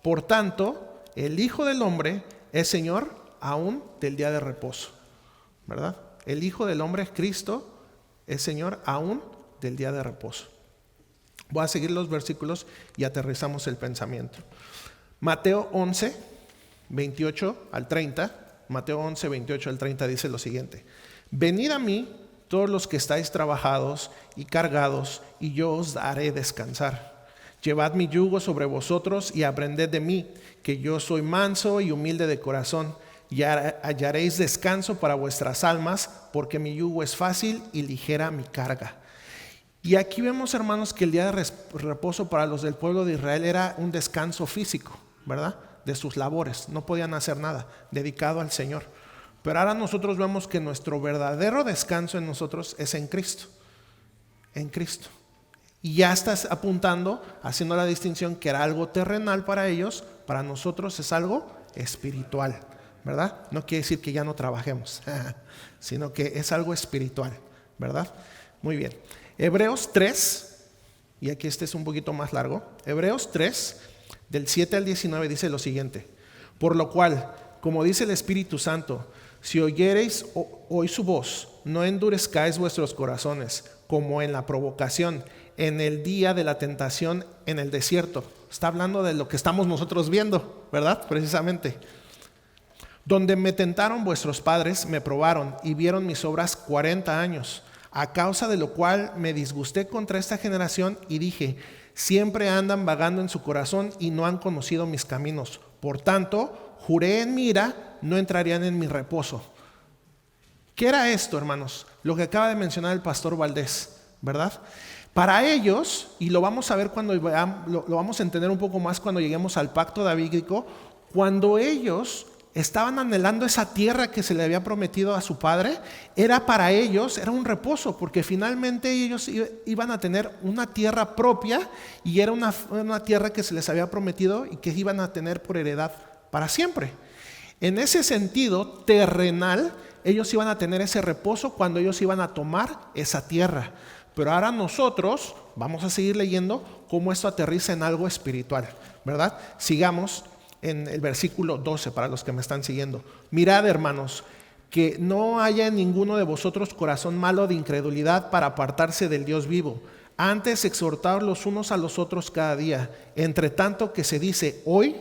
Por tanto, el Hijo del Hombre es Señor aún del día de reposo, ¿verdad? El Hijo del Hombre, Cristo, es Señor aún del día de reposo. Voy a seguir los versículos y aterrizamos el pensamiento. Mateo 11, 28 al 30. Mateo 11, 28 al 30 dice lo siguiente: venid a mí todos los que estáis trabajados y cargados, y yo os haré descansar. Llevad mi yugo sobre vosotros y aprended de mí, que yo soy manso y humilde de corazón, y hallaréis descanso para vuestras almas, porque mi yugo es fácil y ligera mi carga. Y aquí vemos, hermanos, que el día de reposo para los del pueblo de Israel era un descanso físico, ¿verdad? De sus labores, no podían hacer nada, dedicado al Señor. Pero ahora nosotros vemos que nuestro verdadero descanso en nosotros es en Cristo. En Cristo. Y ya estás apuntando, haciendo la distinción que era algo terrenal para ellos, para nosotros es algo espiritual, ¿verdad? No quiere decir que ya no trabajemos, sino que es algo espiritual, ¿verdad? Muy bien. Hebreos 3, y aquí este es un poquito más largo. Hebreos 3, del 7 al 19 dice lo siguiente: por lo cual, como dice el Espíritu Santo, si oyereis hoy su voz, no endurezcáis vuestros corazones, como en la provocación, en el día de la tentación en el desierto. Está hablando de lo que estamos nosotros viendo, ¿verdad? Precisamente. Donde me tentaron vuestros padres, me probaron y vieron mis obras 40 años, a causa de lo cual me disgusté contra esta generación y dije, siempre andan vagando en su corazón y no han conocido mis caminos. Por tanto, juré en mi ira, no entrarían en mi reposo. ¿Qué era esto, hermanos? Lo que acaba de mencionar el pastor Valdés, ¿verdad? Para ellos, y lo vamos a ver cuando lo vamos a entender un poco más cuando lleguemos al pacto davídico, cuando ellos estaban anhelando esa tierra que se le había prometido a su padre, era para ellos, era un reposo, porque finalmente ellos iban a tener una tierra propia, y era una tierra que se les había prometido y que iban a tener por heredad para siempre. En ese sentido terrenal, ellos iban a tener ese reposo cuando ellos iban a tomar esa tierra. Pero ahora nosotros vamos a seguir leyendo cómo esto aterriza en algo espiritual, ¿verdad? Sigamos en el versículo 12 para los que me están siguiendo. Mirad, hermanos, que no haya en ninguno de vosotros corazón malo de incredulidad para apartarse del Dios vivo. Antes exhortaos los unos a los otros cada día, entre tanto que se dice hoy,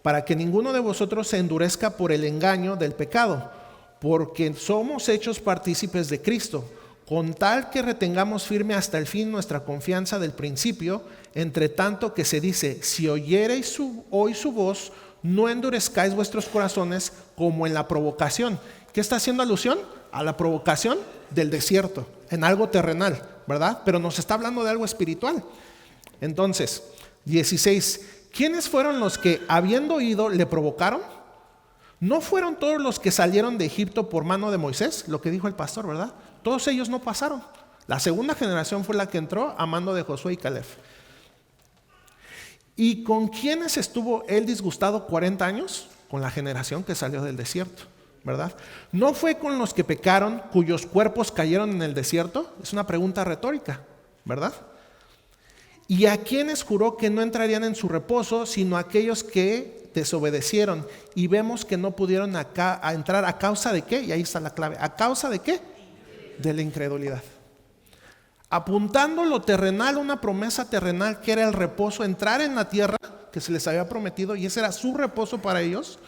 para que ninguno de vosotros se endurezca por el engaño del pecado, porque somos hechos partícipes de Cristo, con tal que retengamos firme hasta el fin nuestra confianza del principio, entre tanto que se dice, si oyereis hoy su voz, no endurezcáis vuestros corazones como en la provocación. ¿Qué está haciendo alusión? A la provocación del desierto, en algo terrenal, ¿verdad? Pero nos está hablando de algo espiritual. Entonces, 16, ¿quiénes fueron los que, habiendo oído, le provocaron? ¿No fueron todos los que salieron de Egipto por mano de Moisés? Lo que dijo el pastor, ¿verdad? Todos ellos no pasaron. La segunda generación fue la que entró a mando de Josué y Caleb. ¿Y con quiénes estuvo él disgustado 40 años? Con la generación que salió del desierto, ¿verdad? ¿No fue con los que pecaron, cuyos cuerpos cayeron en el desierto? Es una pregunta retórica, ¿verdad? ¿Y a quiénes juró que no entrarían en su reposo, sino a aquellos que desobedecieron? Y vemos que no pudieron entrar a causa de ¿qué? Y ahí está la clave. ¿A causa de qué? De la incredulidad. Apuntando lo terrenal, una promesa terrenal que era el reposo, entrar en la tierra que se les había prometido, y ese era su reposo para ellos.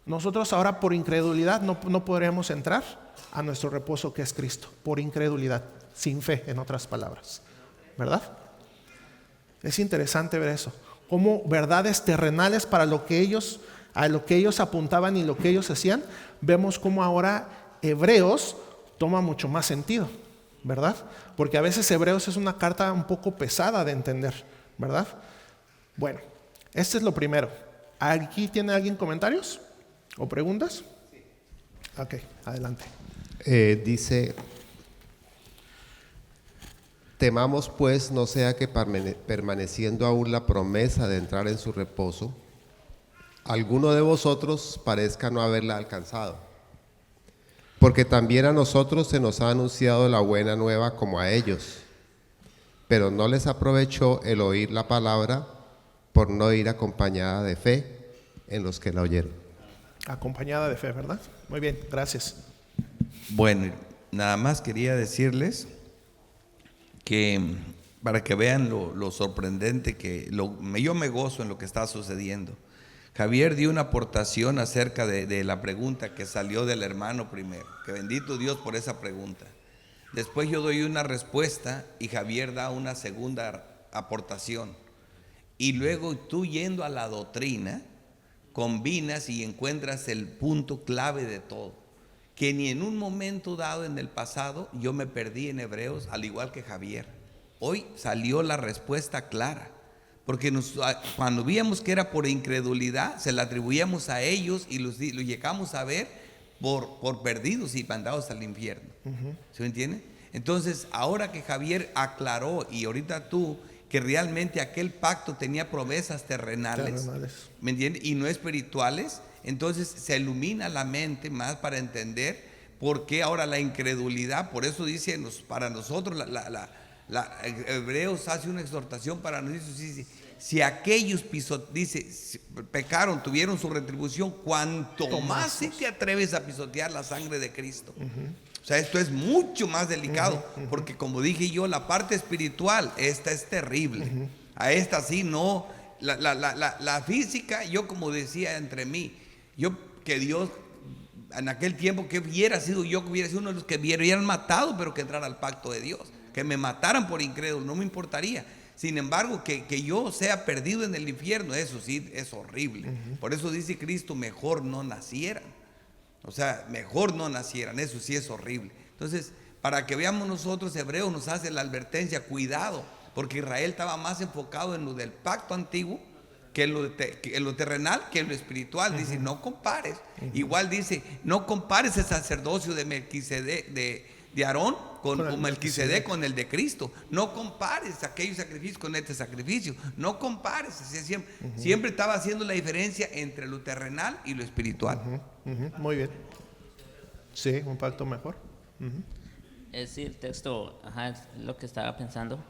Nosotros ahora por incredulidad no podríamos entrar a nuestro reposo que es Cristo, por incredulidad, sin fe, en otras palabras, ¿verdad? Es interesante ver eso, como verdades terrenales para a lo que ellos apuntaban y lo que ellos hacían, vemos como ahora Hebreos toma mucho más sentido, ¿verdad? Porque a veces Hebreos es una carta un poco pesada de entender, ¿verdad? Bueno, este es lo primero. ¿Aquí tiene alguien comentarios o preguntas? Ok, adelante. Dice, temamos pues no sea que permaneciendo aún la promesa de entrar en su reposo, alguno de vosotros parezca no haberla alcanzado. Porque también a nosotros se nos ha anunciado la buena nueva como a ellos, pero no les aprovechó el oír la palabra por no ir acompañada de fe en los que la oyeron. Acompañada de fe, ¿verdad? Muy bien, gracias. Bueno, nada más quería decirles que para que vean lo sorprendente que yo me gozo en lo que está sucediendo. Javier dio una aportación acerca de la pregunta que salió del hermano primero, que bendito Dios por esa pregunta. Después yo doy una respuesta y Javier da una segunda aportación. Y luego tú, yendo a la doctrina, combinas y encuentras el punto clave de todo. Que ni en un momento dado en el pasado yo me perdí en Hebreos, al igual que Javier. Hoy salió la respuesta clara. Porque cuando víamos que era por incredulidad, se la atribuíamos a ellos y lo llegamos a ver por perdidos y mandados al infierno. ¿Se me entiende? Entonces, ahora que Javier aclaró, y ahorita tú, que realmente aquel pacto tenía promesas terrenales. ¿Me entiendes? Y no espirituales, entonces se ilumina la mente más para entender por qué ahora la incredulidad. Por eso dice, para nosotros, Hebreos hace una exhortación para nosotros, dice, si aquellos pecaron, tuvieron su retribución, cuanto más si te atreves a pisotear la sangre de Cristo. O sea, esto es mucho más delicado, porque como dije yo, la parte espiritual, esta es terrible. A esta sí no, la física, yo como decía entre mí, que Dios, en aquel tiempo, que hubiera sido yo, que hubiera sido uno de los que hubieran matado, pero que entrara al pacto de Dios. Que me mataran por incrédulo, no me importaría. Sin embargo, que yo sea perdido en el infierno, eso sí es horrible. Por eso dice Cristo, mejor no nacieran. O sea, mejor no nacieran, eso sí es horrible. Entonces, para que veamos nosotros, Hebreos nos hace la advertencia, cuidado, porque Israel estaba más enfocado en lo del pacto antiguo que en lo terrenal, que en lo espiritual. Dice, no compares. Igual dice, no compares el sacerdocio de Melquisedec, de Aarón con Melquisedec con el de Cristo. No compares aquellos sacrificios con este sacrificio. No compares. Siempre estaba haciendo la diferencia entre lo terrenal y lo espiritual. Muy bien. Sí, un pacto mejor. Es decir, el texto, es lo que estaba pensando,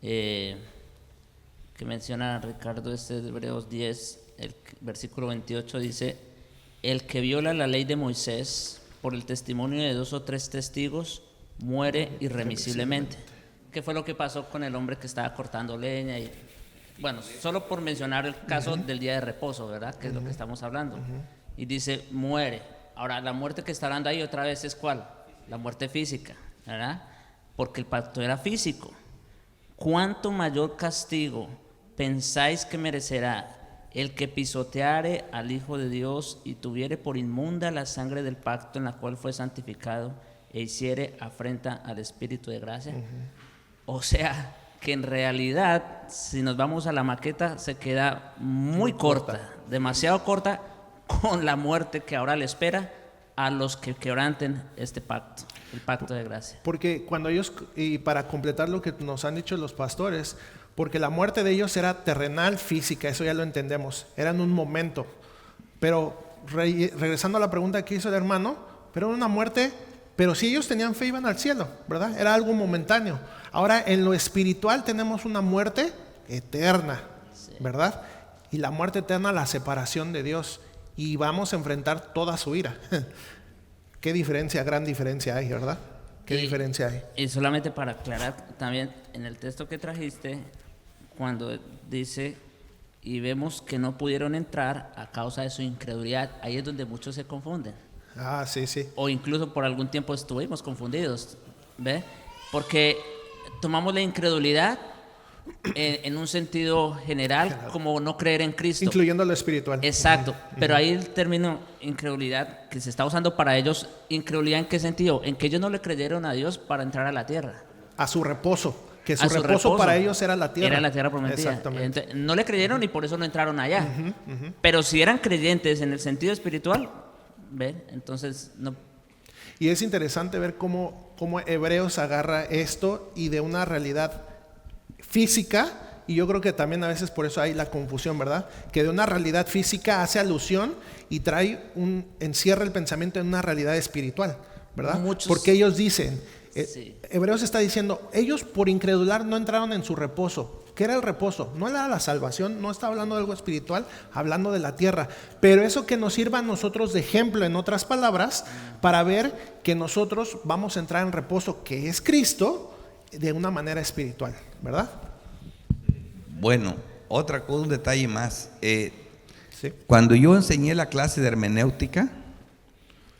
que menciona Ricardo, de Hebreos 10, el versículo 28 dice, el que viola la ley de Moisés por el testimonio de 2 o 3 testigos muere irremisiblemente. ¿Qué fue lo que pasó con el hombre que estaba cortando leña? Y, bueno, solo por mencionar el caso del día de reposo, ¿verdad? Que es lo que estamos hablando. Y dice, muere. Ahora, la muerte que está hablando ahí otra vez es ¿cuál? La muerte física, ¿verdad? Porque el pacto era físico. ¿Cuánto mayor castigo pensáis que merecerá el que pisoteare al Hijo de Dios y tuviere por inmunda la sangre del pacto en la cual fue santificado e hiciere afrenta al Espíritu de gracia? O sea, que en realidad, si nos vamos a la maqueta, se queda muy corta, demasiado corta, con la muerte que ahora le espera a los que quebranten este pacto, el pacto de gracia. Porque cuando ellos, y para completar lo que nos han dicho los pastores, porque la muerte de ellos era terrenal, física, eso ya lo entendemos, era en un momento. Pero regresando a la pregunta que hizo el hermano, pero era una muerte, pero si ellos tenían fe iban al cielo, ¿verdad? Era algo momentáneo. Ahora en lo espiritual tenemos una muerte eterna, ¿verdad? Y la muerte eterna, la separación de Dios, y vamos a enfrentar toda su ira. Qué diferencia, gran diferencia hay, ¿verdad? ¿Qué diferencia hay? Y solamente para aclarar también, en el texto que trajiste, cuando dice, y vemos que no pudieron entrar a causa de su incredulidad, ahí es donde muchos se confunden. Ah, sí, sí. O incluso por algún tiempo estuvimos confundidos, ¿ve? Porque tomamos la incredulidad en un sentido general como no creer en Cristo. Incluyendo lo espiritual. Exacto, pero ahí el término incredulidad que se está usando para ellos, incredulidad ¿en qué sentido? En que ellos no le creyeron a Dios para entrar a la tierra. A su reposo, que su reposo para ellos era la tierra. Era la tierra prometida. Exactamente. Entonces, no le creyeron y por eso no entraron allá. Pero si eran creyentes en el sentido espiritual, ¿ven? Entonces no. Y es interesante ver cómo Hebreos agarra esto y de una realidad física, y yo creo que también a veces por eso hay la confusión, ¿verdad? Que de una realidad física hace alusión y encierra el pensamiento en una realidad espiritual, ¿verdad? Porque ellos dicen, Hebreos está diciendo, ellos por incredular no entraron en su reposo. ¿Qué era el reposo? No era la salvación, no está hablando de algo espiritual, hablando de la tierra. Pero eso que nos sirva a nosotros de ejemplo, en otras palabras, para ver que nosotros vamos a entrar en reposo, que es Cristo, de una manera espiritual, ¿verdad? Bueno, otra cosa, un detalle más. Sí. Cuando yo enseñé la clase de hermenéutica,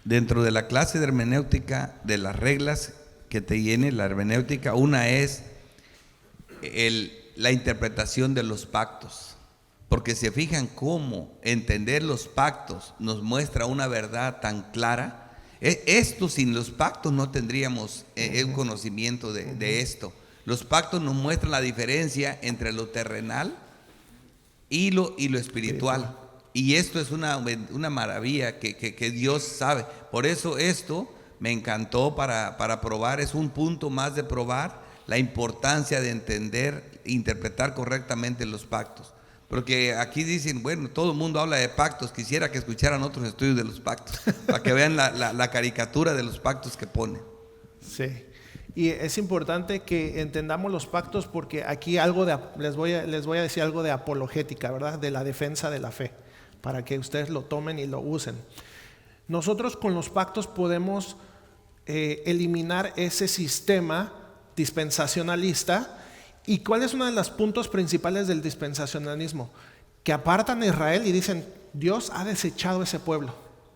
dentro de la clase de hermenéutica, de las reglas que te viene la hermenéutica, una es la interpretación de los pactos. Porque se fijan cómo entender los pactos nos muestra una verdad tan clara. Esto sin los pactos no tendríamos un conocimiento de esto. Los pactos nos muestran la diferencia entre lo terrenal y lo espiritual. Y esto es una maravilla que Dios sabe. Por eso esto me encantó para probar, es un punto más de probar la importancia de entender e interpretar correctamente los pactos. Porque aquí dicen, bueno, todo el mundo habla de pactos, quisiera que escucharan otros estudios de los pactos, para que vean la caricatura de los pactos que pone. Sí, y es importante que entendamos los pactos porque aquí les voy a decir algo de apologética, ¿verdad? De la defensa de la fe, para que ustedes lo tomen y lo usen. Nosotros con los pactos podemos eliminar ese sistema dispensacionalista. ¿Y cuál es uno de los puntos principales del dispensacionalismo? Que apartan a Israel y dicen, Dios ha desechado ese pueblo,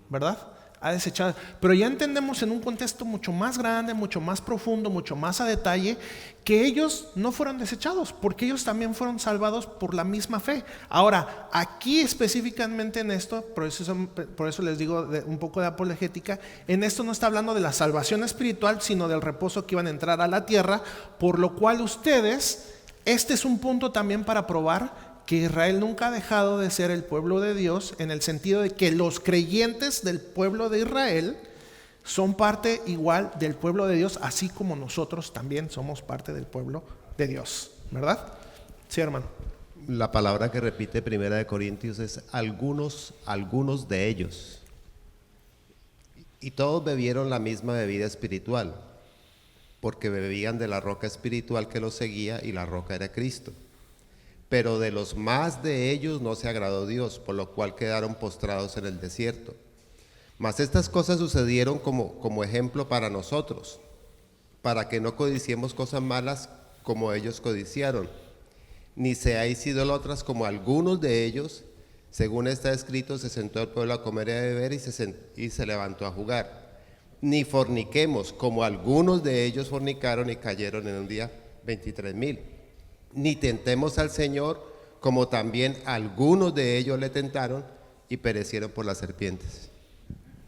¿verdad? Ha desechado. Pero ya entendemos en un contexto mucho más grande, mucho más profundo, mucho más a detalle, que ellos no fueron desechados, porque ellos también fueron salvados por la misma fe. Ahora, aquí específicamente en esto, por eso les digo un poco de apologética, en esto no está hablando de la salvación espiritual, sino del reposo que iban a entrar a la tierra, por lo cual este es un punto también para probar que Israel nunca ha dejado de ser el pueblo de Dios, en el sentido de que los creyentes del pueblo de Israel son parte igual del pueblo de Dios, así como nosotros también somos parte del pueblo de Dios, ¿verdad? Sí, hermano. La palabra que repite 1 Corintios es algunos de ellos. Y todos bebieron la misma bebida espiritual, porque bebían de la roca espiritual que los seguía, y la roca era Cristo. Pero de los más de ellos no se agradó Dios, por lo cual quedaron postrados en el desierto. Mas estas cosas sucedieron como ejemplo para nosotros, para que no codiciemos cosas malas como ellos codiciaron, ni seáis idólatras como algunos de ellos. Según está escrito, se sentó el pueblo a comer y a beber y se levantó a jugar. Ni forniquemos como algunos de ellos fornicaron y cayeron en un día 23,000. Ni tentemos al Señor como también algunos de ellos le tentaron y perecieron por las serpientes.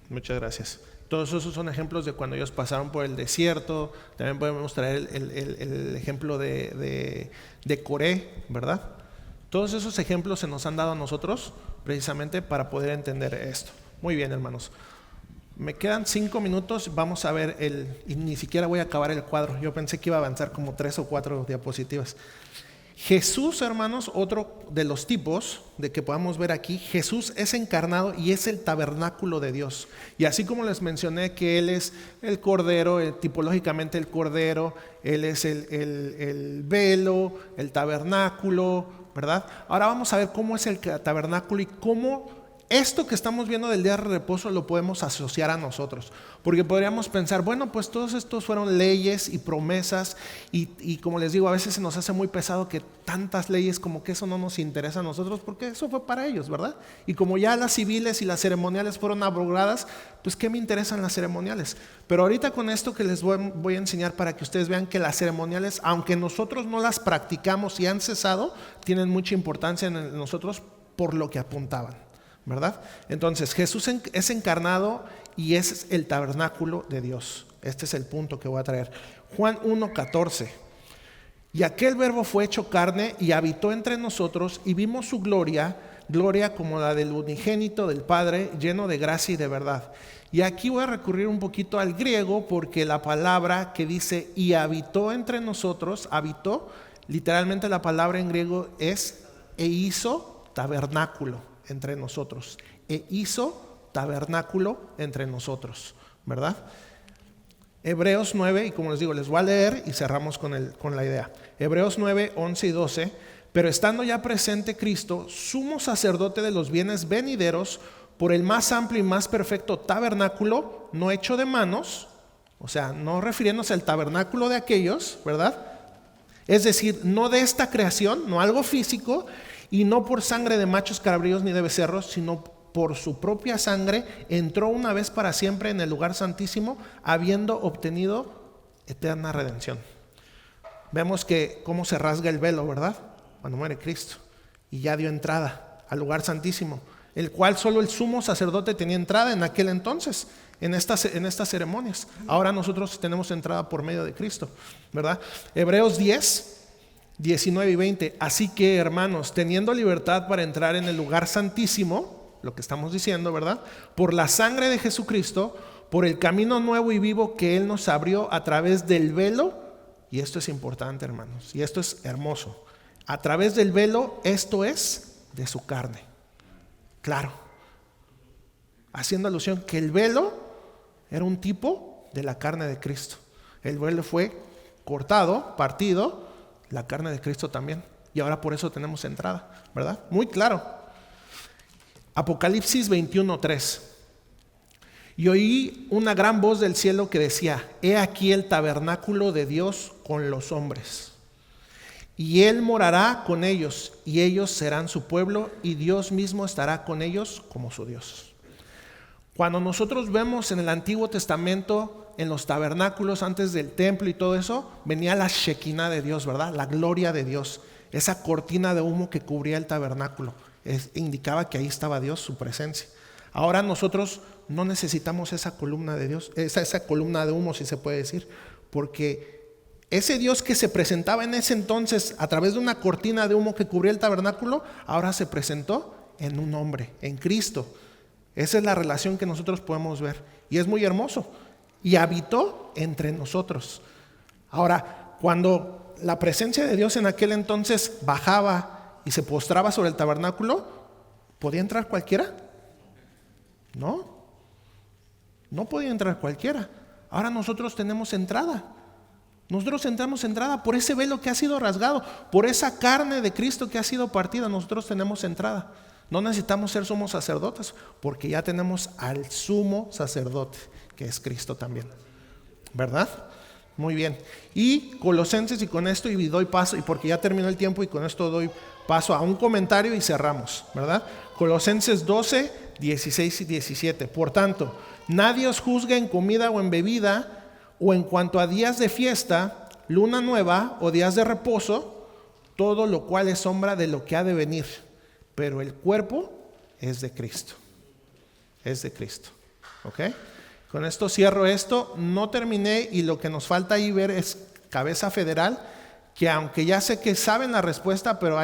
Muchas gracias. Todos esos son ejemplos de cuando ellos pasaron por el desierto. También podemos traer el ejemplo de Coré, ¿verdad? Todos esos ejemplos se nos han dado a nosotros precisamente para poder entender esto. Muy bien, hermanos. Me quedan 5 minutos. Vamos a ver y ni siquiera voy a acabar el cuadro. Yo pensé que iba a avanzar como 3 o 4 diapositivas. Jesús, hermanos, otro de los tipos de que podamos ver aquí, Jesús es encarnado y es el tabernáculo de Dios. Y así como les mencioné que Él es el cordero, tipológicamente el cordero, Él es el velo, el tabernáculo, ¿verdad? Ahora vamos a ver cómo es el tabernáculo y cómo esto que estamos viendo del día de reposo lo podemos asociar a nosotros, porque podríamos pensar, bueno, pues todos estos fueron leyes y promesas y como les digo, a veces se nos hace muy pesado que tantas leyes como que eso no nos interesa a nosotros, porque eso fue para ellos, ¿verdad? Y como ya las civiles y las ceremoniales fueron abrogadas, pues ¿qué me interesan las ceremoniales? Pero ahorita con esto que les voy a enseñar para que ustedes vean que las ceremoniales, aunque nosotros no las practicamos y han cesado, tienen mucha importancia en nosotros por lo que apuntaban, ¿verdad? Entonces Jesús es encarnado y es el tabernáculo de Dios. Este es el punto que voy a traer. Juan 1:14. Y aquel verbo fue hecho carne y habitó entre nosotros y vimos su gloria como la del unigénito del Padre, lleno de gracia y de verdad. Y aquí voy a recurrir un poquito al griego, porque la palabra que dice y habitó entre nosotros, habitó, literalmente la palabra en griego es e hizo tabernáculo entre nosotros, e hizo tabernáculo entre nosotros, ¿verdad? Hebreos 9, y como les digo, les voy a leer y cerramos con la idea. Hebreos 9, 11 y 12. Pero estando ya presente Cristo, sumo sacerdote de los bienes venideros, por el más amplio y más perfecto tabernáculo, no hecho de manos, o sea, no refiriéndose al tabernáculo de aquellos, ¿verdad? Es decir, no de esta creación, no algo físico, y no por sangre de machos cabríos ni de becerros, sino por su propia sangre, entró una vez para siempre en el lugar santísimo, habiendo obtenido eterna redención. Vemos que cómo se rasga el velo, ¿verdad? Cuando muere Cristo, y ya dio entrada al lugar santísimo, el cual solo el sumo sacerdote tenía entrada en aquel entonces, en estas ceremonias. Ahora nosotros tenemos entrada por medio de Cristo, ¿verdad? Hebreos 10, 19 y 20. Así que, hermanos, teniendo libertad para entrar en el lugar santísimo, lo que estamos diciendo, ¿verdad? Por la sangre de Jesucristo, por el camino nuevo y vivo que Él nos abrió a través del velo, y esto es importante, hermanos, y esto es hermoso, a través del velo, esto es de su carne. Claro, haciendo alusión que el velo era un tipo de la carne de Cristo. El velo fue cortado, partido, la carne de Cristo también, y ahora por eso tenemos entrada, ¿verdad? Muy claro. Apocalipsis 21:3. Y oí una gran voz del cielo que decía: he aquí el tabernáculo de Dios con los hombres, y Él morará con ellos, y ellos serán su pueblo, y Dios mismo estará con ellos como su Dios. Cuando nosotros vemos en el Antiguo Testamento, en los tabernáculos antes del templo y todo eso, venía la Shekinah de Dios, ¿verdad? La gloria de Dios, esa cortina de humo que cubría el tabernáculo, indicaba que ahí estaba Dios, su presencia. Ahora nosotros no necesitamos esa columna de Dios, esa columna de humo, si se puede decir, porque ese Dios que se presentaba en ese entonces a través de una cortina de humo que cubría el tabernáculo, ahora se presentó en un hombre, en Cristo. Esa es la relación que nosotros podemos ver, y es muy hermoso. Y habitó entre nosotros. Ahora, cuando la presencia de Dios en aquel entonces bajaba y se postraba sobre el tabernáculo, ¿podía entrar cualquiera? No podía entrar cualquiera. Ahora nosotros tenemos entrada. Nosotros tenemos entrada por ese velo que ha sido rasgado, por esa carne de Cristo que ha sido partida. Nosotros tenemos entrada. No necesitamos ser sumos sacerdotes porque ya tenemos al sumo sacerdote, que es Cristo también, ¿verdad? Muy bien. Y Colosenses, y con esto y doy paso, y porque ya terminó el tiempo, y con esto doy paso a un comentario y cerramos, ¿verdad? Colosenses 12, 16 y 17. Por tanto, nadie os juzgue en comida o en bebida, o en cuanto a días de fiesta, luna nueva o días de reposo, todo lo cual es sombra de lo que ha de venir, pero el cuerpo es de Cristo. Es de Cristo. ¿Ok? Con esto cierro esto. No terminé, y lo que nos falta ahí ver es cabeza federal, que aunque ya sé que saben la respuesta, pero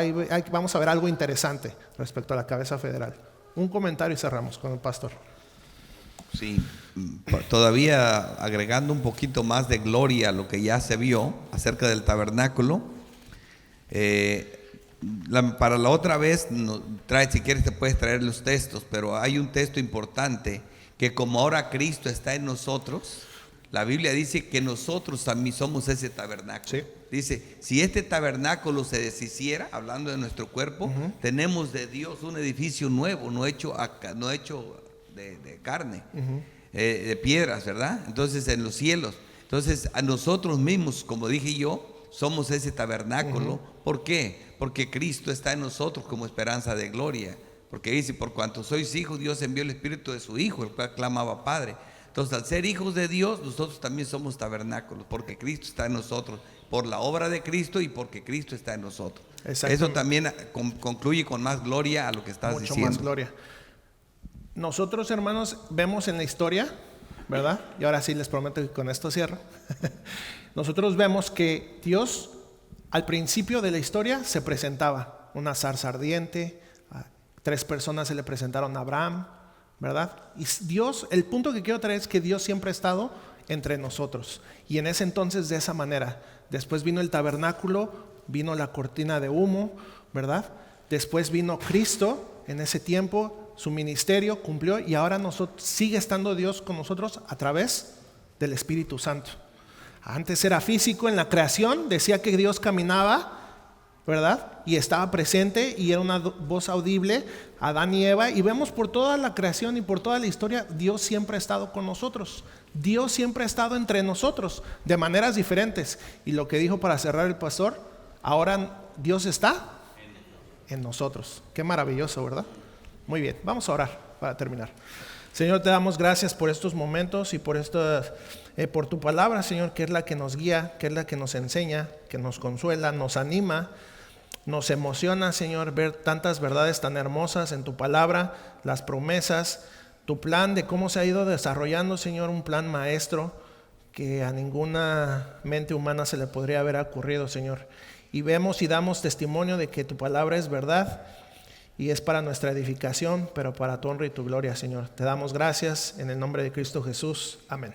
vamos a ver algo interesante respecto a la cabeza federal. Un comentario y cerramos con el pastor. Sí, todavía agregando un poquito más de gloria a lo que ya se vio acerca del tabernáculo. Para la otra vez, si quieres te puedes traer los textos, pero hay un texto importante, que como ahora Cristo está en nosotros, la Biblia dice que nosotros también somos ese tabernáculo. Sí. Dice, si este tabernáculo se deshiciera, hablando de nuestro cuerpo, tenemos de Dios un edificio nuevo, no hecho de carne, de piedras, ¿verdad? Entonces en los cielos. Entonces a nosotros mismos, como dije yo, somos ese tabernáculo. ¿Por qué? Porque Cristo está en nosotros como esperanza de gloria. Porque dice, por cuanto sois hijos, Dios envió el Espíritu de su Hijo, el cual clamaba Padre. Entonces, al ser hijos de Dios, nosotros también somos tabernáculos, porque Cristo está en nosotros, por la obra de Cristo y porque Cristo está en nosotros. Eso también concluye con más gloria a lo que estás diciendo. Mucho más gloria. Nosotros, hermanos, vemos en la historia, ¿verdad? Y ahora sí les prometo que con esto cierro. Nosotros vemos que Dios, al principio de la historia, se presentaba una zarza ardiente. 3 personas se le presentaron a Abraham, ¿verdad? Y Dios, el punto que quiero traer es que Dios siempre ha estado entre nosotros. Y en ese entonces de esa manera. Después vino el tabernáculo, vino la cortina de humo, ¿verdad? Después vino Cristo en ese tiempo, su ministerio cumplió, y ahora sigue estando Dios con nosotros a través del Espíritu Santo. Antes era físico en la creación, decía que Dios caminaba, ¿verdad? Y estaba presente y era una voz audible, Adán y Eva, y vemos por toda la creación y por toda la historia, Dios siempre ha estado con nosotros. Dios siempre ha estado entre nosotros de maneras diferentes. Y lo que dijo para cerrar el pastor, ahora Dios está en nosotros. Qué maravilloso, ¿verdad? Muy bien, vamos a orar para terminar. Señor, te damos gracias por estos momentos y por tu palabra, Señor, que es la que nos guía, que es la que nos enseña, que nos consuela, nos anima. Nos emociona, Señor, ver tantas verdades tan hermosas en tu palabra, las promesas, tu plan de cómo se ha ido desarrollando, Señor, un plan maestro que a ninguna mente humana se le podría haber ocurrido, Señor. Y vemos y damos testimonio de que tu palabra es verdad y es para nuestra edificación, pero para tu honra y tu gloria, Señor. Te damos gracias en el nombre de Cristo Jesús. Amén.